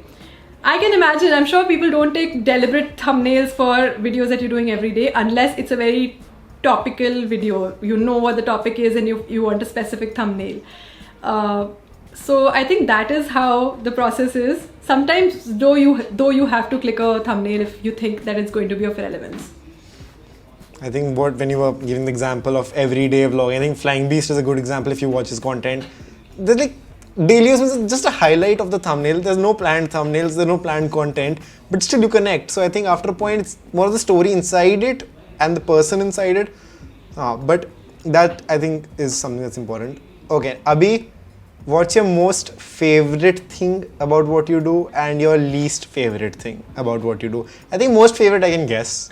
I can imagine, I'm sure people don't take deliberate thumbnails for videos that you're doing every day unless it's a very topical video. You know what the topic is and you want a specific thumbnail. So I think that is how the process is. Sometimes though you have to click a thumbnail if you think that it's going to be of relevance. I think when you were giving the example of everyday vlog, I think Flying Beast is a good example if you watch his content. there's like daily use is just a highlight of the thumbnail. There's no planned thumbnails, there's no planned content, but still you connect. So I think after a point, it's more of the story inside it and the person inside it. But that I think is something that's important. Okay, Abhi, what's your most favorite thing about what you do and your least favorite thing about what you do? I think most favorite I can guess.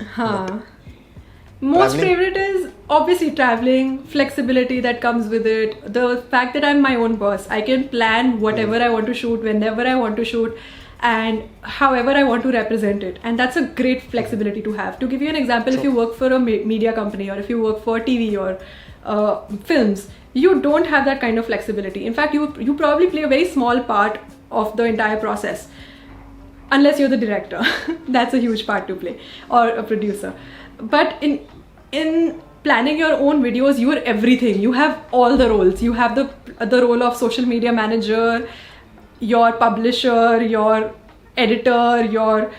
Most Traveling? favorite is obviously traveling, flexibility that comes with it, the fact that I'm my own boss. I can plan whatever I want to shoot, whenever I want to shoot, and however I want to represent it. And that's a great flexibility to have. To give you an example, if you work for a media company or if you work for TV or films, you don't have that kind of flexibility. In fact, you probably play a very small part of the entire process, unless you're the director. That's a huge part to play, or a producer. But in planning your own videos, you are everything. You have all the roles. You have the role of social media manager, your publisher, your editor, your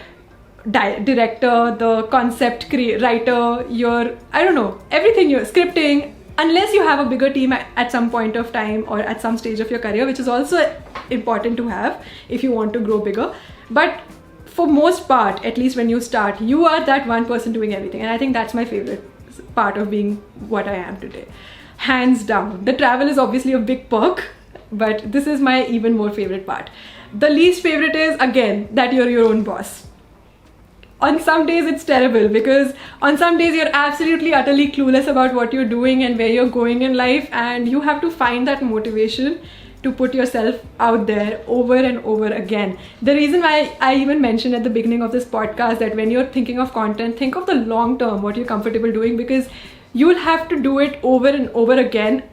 director, the concept writer, everything. You're scripting. Unless you have a bigger team at some point of time or at some stage of your career, which is also important to have if you want to grow bigger. But for most part, at least when you start, you are that one person doing everything. And I think that's my favorite part of being what I am today. Hands down. The travel is obviously a big perk, but this is my even more favorite part. The least favorite is, again, that you're your own boss. On some days it's terrible because on some days you're absolutely utterly clueless about what you're doing and where you're going in life, and you have to find that motivation to put yourself out there over and over again. The reason why I even mentioned at the beginning of this podcast that when you're thinking of content, think of the long term, what you're comfortable doing, because you'll have to do it over and over again.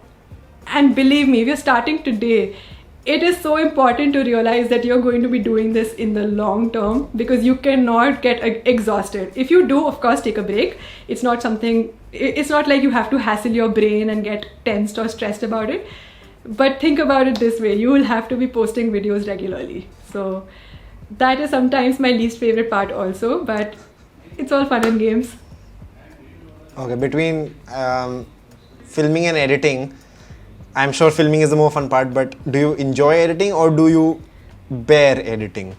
And believe me, if you're starting today, it is so important to realize that you're going to be doing this in the long term, because you cannot get exhausted. If you do, of course, take a break. It's not like you have to hassle your brain and get tensed or stressed about it. But think about it this way, you will have to be posting videos regularly. So that is sometimes my least favorite part also, but it's all fun and games. Okay, between filming and editing, I'm sure filming is the more fun part, but do you enjoy editing or do you bear editing?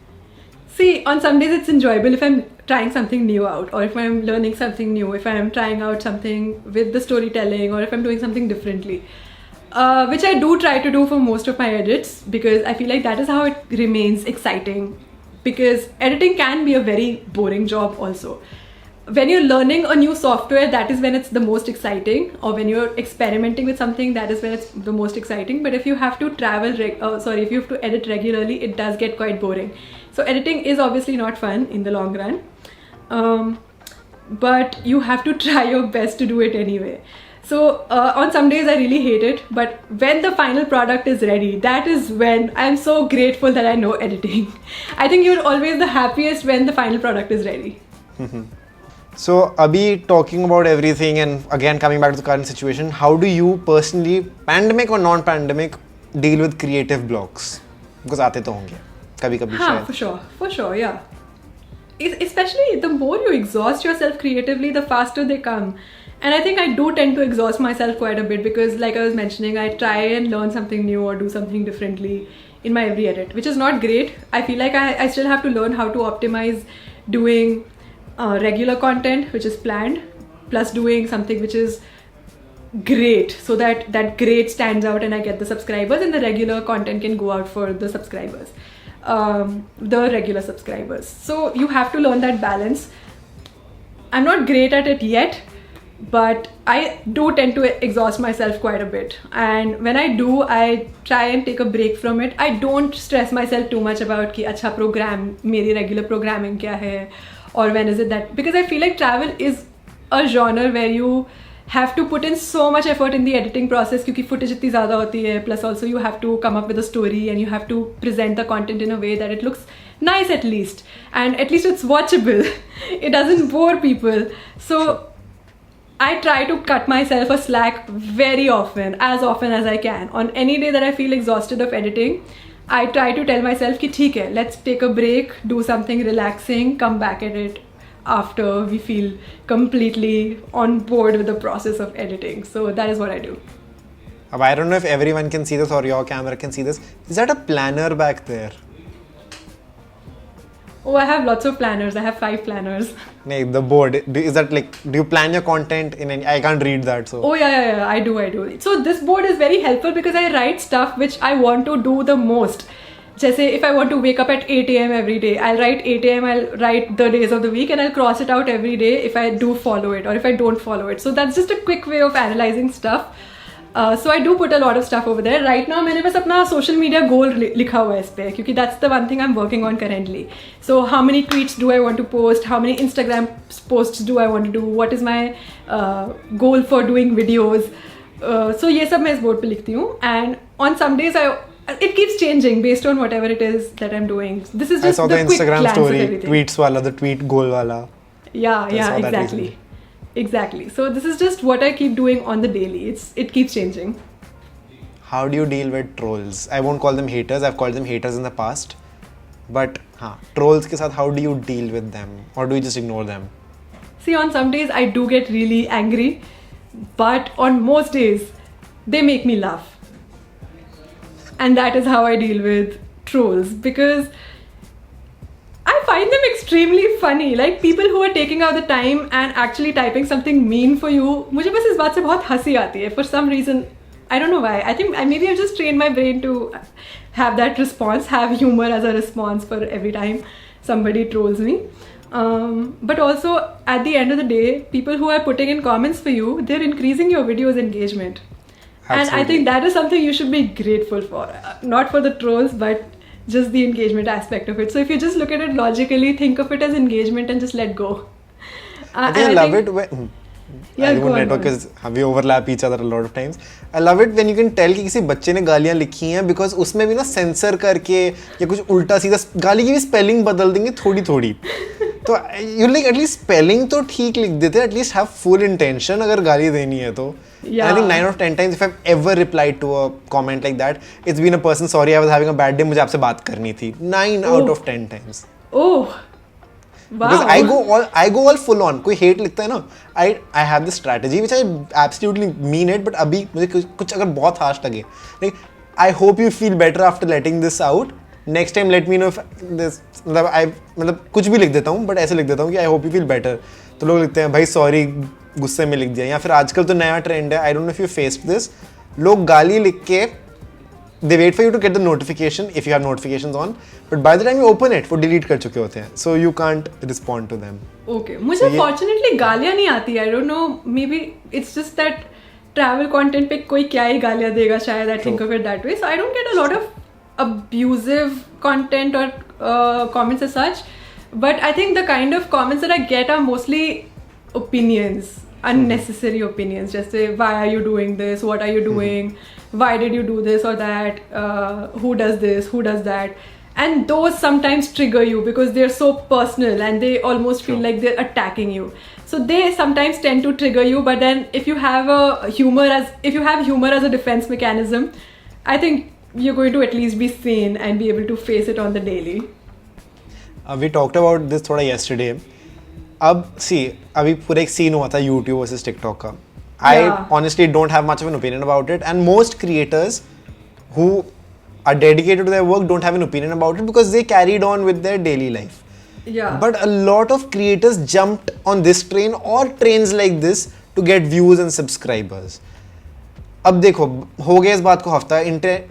See, on some days it's enjoyable if I'm trying something new out, or if I'm learning something new, if I'm trying out something with the storytelling, or if I'm doing something differently. Which I do try to do for most of my edits, because I feel like that is how it remains exciting. Because editing can be a very boring job also. When you're learning a new software, that is when it's the most exciting, or when you're experimenting with something, that is when it's the most exciting. But if you have to if you have to edit regularly, it does get quite boring. So editing is obviously not fun in the long run, but you have to try your best to do it anyway. So on some days I really hate it, but when the final product is ready, that is when I'm so grateful that I know editing. I think you're always the happiest when the final product is ready. So Abhi, talking about everything and again coming back to the current situation, how do you personally, pandemic or non-pandemic, deal with creative blocks? Because aate to honge, kabhi-kabhi shayad. For sure, yeah. Especially the more you exhaust yourself creatively, the faster they come. And I think I do tend to exhaust myself quite a bit because, like I was mentioning, I try and learn something new or do something differently in my every edit, which is not great. I feel like I still have to learn how to optimize doing regular content, which is planned, plus doing something which is great, so that great stands out and I get the subscribers, and the regular content can go out for the subscribers, the regular subscribers. So you have to learn that balance. I'm not great at it yet, but I do tend to exhaust myself quite a bit, and when I do, I try and take a break from it. I don't stress myself too much about ki acha program, meri regular programming kya hai, or when is it that, because I feel like travel is a genre where you have to put in so much effort in the editing process because footage itni zyada hoti hai, plus also you have to come up with a story and you have to present the content in a way that it looks nice at least, and at least it's watchable. It doesn't bore people. So I try to cut myself a slack very often as I can. On any day that I feel exhausted of editing, I try to tell myself ki theek hai, let's take a break, do something relaxing, come back at it after we feel completely on board with the process of editing. So that is what I do. I don't know if everyone can see this or your camera can see this. Is that a planner back there? Oh, I have lots of planners. I have 5 planners. No, the board. Is that like, do you plan your content in any? I can't read that, so. Oh yeah. I do. So this board is very helpful because I write stuff which I want to do the most. Jesse, if I want to wake up at 8 a.m. every day, I'll write 8 a.m. I'll write the days of the week and I'll cross it out every day if I do follow it or if I don't follow it. So that's just a quick way of analyzing stuff. So I do put a lot of stuff over there. Right now मैंने बस अपना social media goal लिखा हुआ है इस पे क्योंकि that's the one thing I'm working on currently. So how many tweets do I want to post? How many Instagram posts do I want to do? What is my goal for doing videos? So ये सब मैं इस board पे लिखती हूँ. And on some days it keeps changing based on whatever it is that I'm doing. This is just I saw the quick Instagram glance story, of everything. tweets wala, the tweet goal wala. Yeah, exactly. So this is just what I keep doing on the daily. It keeps changing. How do you deal with trolls? I won't call them haters. I've called them haters in the past. But trolls ke sath, how do you deal with them? Or do you just ignore them? See, on some days I do get really angry, but on most days they make me laugh. And that is how I deal with trolls because I find them extremely funny. Like people who are taking out the time and actually typing something mean for you. मुझे बस इस बात से बहुत हंसी आती है. For some reason, I don't know why. I think maybe I've just trained my brain to have that response, have humor as a response for every time somebody trolls me. But also at the end of the day, people who are putting in comments for you, they're increasing your video's engagement. Absolutely. And I think that is something you should be grateful for. Not for the trolls, but just the engagement aspect of it. So if you just look at it logically, think of it as engagement and just let go. I love it when network because we overlap each other a lot of times. I love it when you can tell कि किसी बच्चे ने गालियाँ लिखी हैं because उसमें भी ना सेंसर करके या कुछ उल्टा सीधा गाली की भी स्पेलिंग बदल देंगे थोड़ी तो you like at least spelling तो ठीक लिख देते at least have full intention अगर गाली देनी है तो. Yeah. I think 9 out of 10 times if I've ever replied to a comment like that, it's been a person, sorry I was having a bad day, मुझे आपसे बात करनी थी. 9 out of 10 times. Oh, wow. Because I go all full on. कोई hate लिखता है ना, I have this strategy which I absolutely mean it, but अभी मुझे कुछ अगर बहुत harsh लगे, like I hope you feel better after letting this out. Next time let me know if this मतलब कुछ भी लिख देता हूँ, but ऐसे लिख देता हूँ कि I hope you feel better. तो लोग लिखते हैं भाई sorry गुस्से में लिख दिया या फिर आजकल तो नया ट्रेंड है. I don't know if you faced this. लोग गाली लिख के दे wait for you to get the notification if you have notifications on, but by the time you open it वो डिलीट कर चुके होते हैं, so you can't respond to them. Okay, मुझे फॉर्चुनेटली गालियां नहीं आती. I don't know, maybe it's just that travel content पे कोई क्या ही गालियां देगा शायद. I think of it that way. So I don't get a lot of abusive content or comments as such, but I think the kind of comments that I get are mostly opinions, unnecessary opinions. Just say, why are you doing this? What are you doing? Why did you do this or that? Who does this? Who does that? And those sometimes trigger you because they're so personal and they almost feel like they're attacking you. So they sometimes tend to trigger you. But then if you have humor as a defense mechanism, I think you're going to at least be sane and be able to face it on the daily. We talked about this थोड़ा yesterday. अब see, अभी पूरा एक scene हुआ था YouTube versus TikTok का. I honestly don't have much of an opinion about it, and most creators who are dedicated to their work don't have an opinion about it because they carried on with their daily life. Yeah. But a lot of creators jumped on this train or trains like this to get views and subscribers. अब देखो हो गया इस बात को हफ्ता,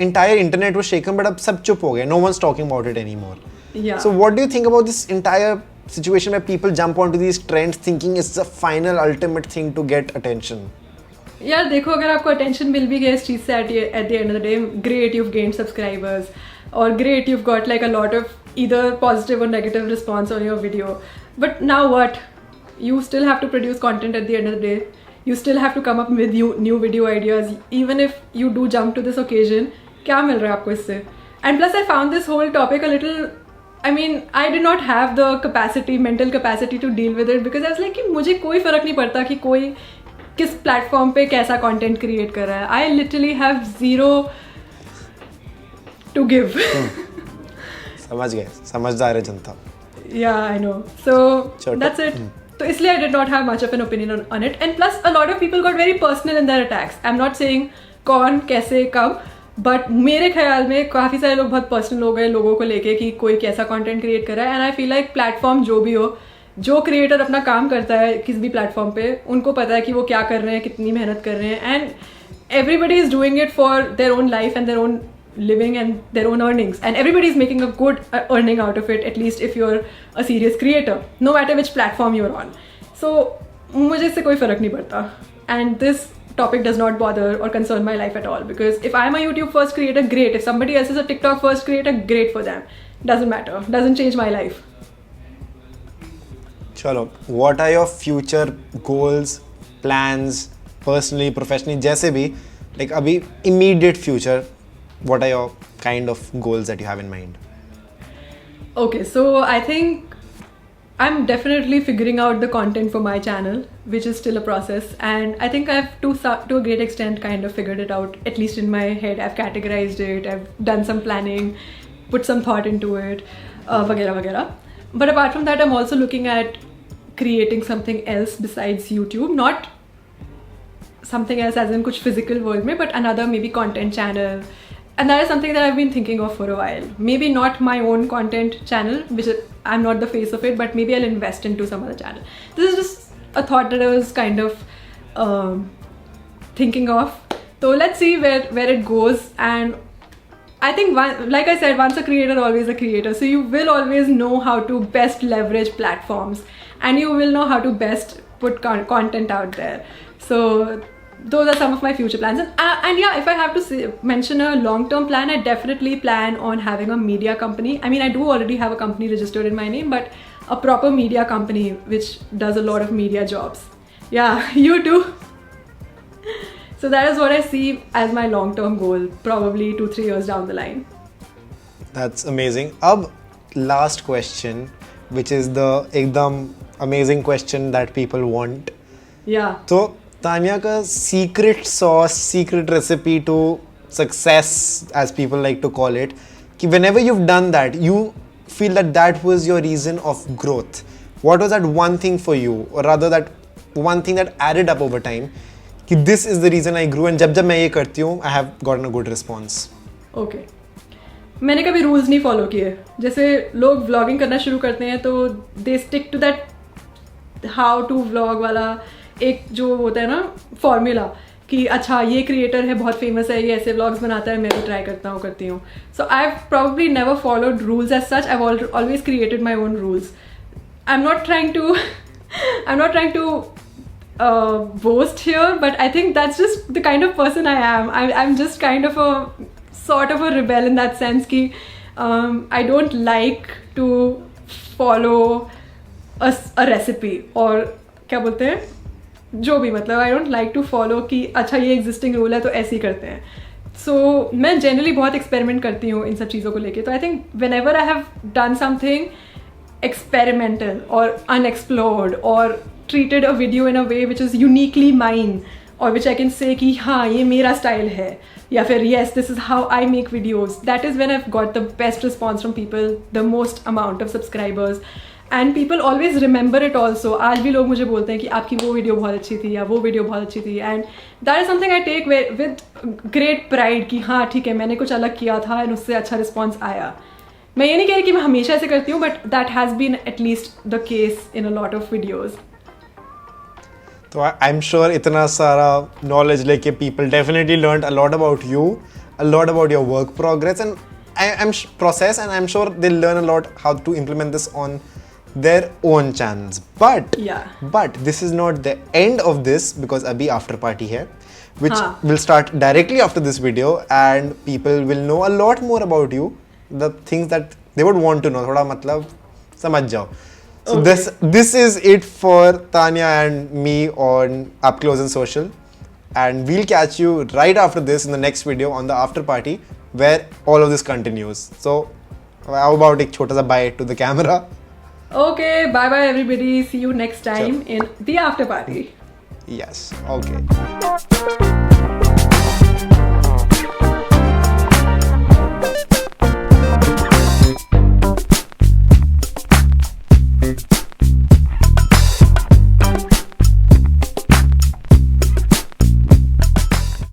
entire internet was shaken, but अब सब चुप हो गए. No one's talking about it anymore. Yeah. So what do you think about this entire situation where people jump onto these trends thinking it's the final ultimate thing to get attention? यार देखो, अगर आपको attention मिल भी गया इस चीज़ से at the end of the day, great, you've gained subscribers, or great, you've got like a lot of either positive or negative response on your video. But now what? You still have to produce content at the end of the day. You still have to come up with new video ideas. Even if you do jump to this occasion, क्या मिल रहा है आपको इससे? And plus I found this whole topic a little, I mean, I did not have the capacity, mental capacity to deal with it because I was like कि मुझे कोई फर्क नहीं पड़ता कि कोई किस प्लेटफॉर्म पे कैसा कंटेंट क्रिएट कर रहा है. I literally have zero to give. समझ गए, समझदार है जनता. Yeah, I know. So that's it. So इसलिए I did not have much of an opinion on it. And plus a lot of people got very personal in their attacks. I'm not saying कौन कैसे कब, but मेरे ख्याल में काफ़ी सारे लोग बहुत पर्सनल हो गए लोगों को लेके कि कोई कैसा कंटेंट क्रिएट कर रहा है. And I feel like platform जो भी हो, जो क्रिएटर अपना काम करता है किसी भी प्लेटफॉर्म पे, उनको पता है कि वो क्या कर रहे हैं, कितनी मेहनत कर रहे हैं. And everybody is doing it for their own life and their own living and their own earnings, and everybody is making a good earning out of it, at least if you're a serious creator, no matter which platform you're on. So मुझे इससे कोई फ़र्क नहीं पड़ता, and this topic does not bother or concern my life at all, because if I'm a YouTube first creator, great. If somebody else is a TikTok first creator, great for them. Doesn't matter, doesn't change my life. चलो, what are your future goals, plans, personally, professionally, जैसे भी, like अभी immediate future, what are your kind of goals that you have in mind? Okay, so I think I'm definitely figuring out the content for my channel, which is still a process, and I think I've to a great extent kind of figured it out, at least in my head. I've categorized it, I've done some planning, put some thought into it, वगैरह वगैरह. But apart from that, I'm also looking at creating something else besides YouTube, not something else as in kuch physical world mein, but another maybe content channel, and that is something that I've been thinking of for a while. Maybe not my own content channel, which I'm not the face of it, but maybe I'll invest into some other channel. This is just a thought that I was kind of thinking of. So let's see where it goes. And I think like I said, once a creator, always a creator. So you will always know how to best leverage platforms, and you will know how to best put content out there. So those are some of my future plans. And yeah, if I have to mention a long-term plan, I definitely plan on having a media company. I mean, I do already have a company registered in my name, but a proper media company which does a lot of media jobs. Yeah, you too. So that is what I see as my long-term goal, probably 2-3 years down the line. That's amazing. Ab last question, which is the ekdam amazing question that people want. Yeah. So Tanya ka secret sauce, secret recipe to success, as people like to call it, ki whenever you've done that, you feel that was your reason of growth. What was that one thing for you, or rather that one thing that added up over time, कि this is the reason I grew, and जब मैं ये करती हूँ, I have gotten a good response. Okay. मैंने कभी rules नहीं follow किए. जैसे लोग vlogging करना शुरू करते हैं तो they stick to that how to vlog वाला एक जो होता है ना फॉर्मूला कि अच्छा ये क्रिएटर है बहुत फेमस है, ये ऐसे व्लॉग्स बनाता है, मैं भी ट्राई करती हूँ. So I have probably never followed rules as such. I have always created my own rules. I am not trying to boast here, but I think that's just the kind of person I am. I'm just kind of a sort of a rebel in that sense कि I don't like to follow a recipe, और क्या बोलते हैं जो भी, मतलब I don't like to follow कि अच्छा ये एग्जिस्टिंग रूल है तो ऐसे ही करते हैं. सो मैं जनरली बहुत एक्सपेरिमेंट करती हूँ इन सब चीज़ों को लेके. तो I think when ever I have done something experimental और अनएक्सप्लोर्ड और treated a video in a way which is uniquely mine, or which I can say कि हाँ ये मेरा style है, या फिर yes this is how I make videos, that is when I've got the best response from people, the most amount of subscribers, and people always remember it also. आज भी लोग मुझे बोलते हैं कि आपकी वो वीडियो बहुत अच्छी थी या वो वीडियो बहुत अच्छी थी, and that is something I take with great pride कि हाँ ठीक है मैंने कुछ अलग किया था और उससे अच्छा रिस्पॉन्स आया. मैं ये नहीं कह रही कि मैं हमेशा ऐसे करती हूँ, but that has been at least the case in a lot of videos. So I'm sure इतना सारा knowledge लेके people definitely learned a lot about you, a lot about your work progress, and process, and I'm sure they'll learn a lot how to implement this on their own channels. But this is not the end of this, because abhi after party hai, which will start directly after this video, and people will know a lot more about you, the things that they would want to know. थोड़ा मतलब समझ जाओ. So okay. This is it for Tanya and me on Up Close and Social, and we'll catch you right after this in the next video on the after party, where all of this continues. So how about a छोटा सा bye to the camera? Okay, bye bye everybody. See you next time in the after party. Yes. Okay.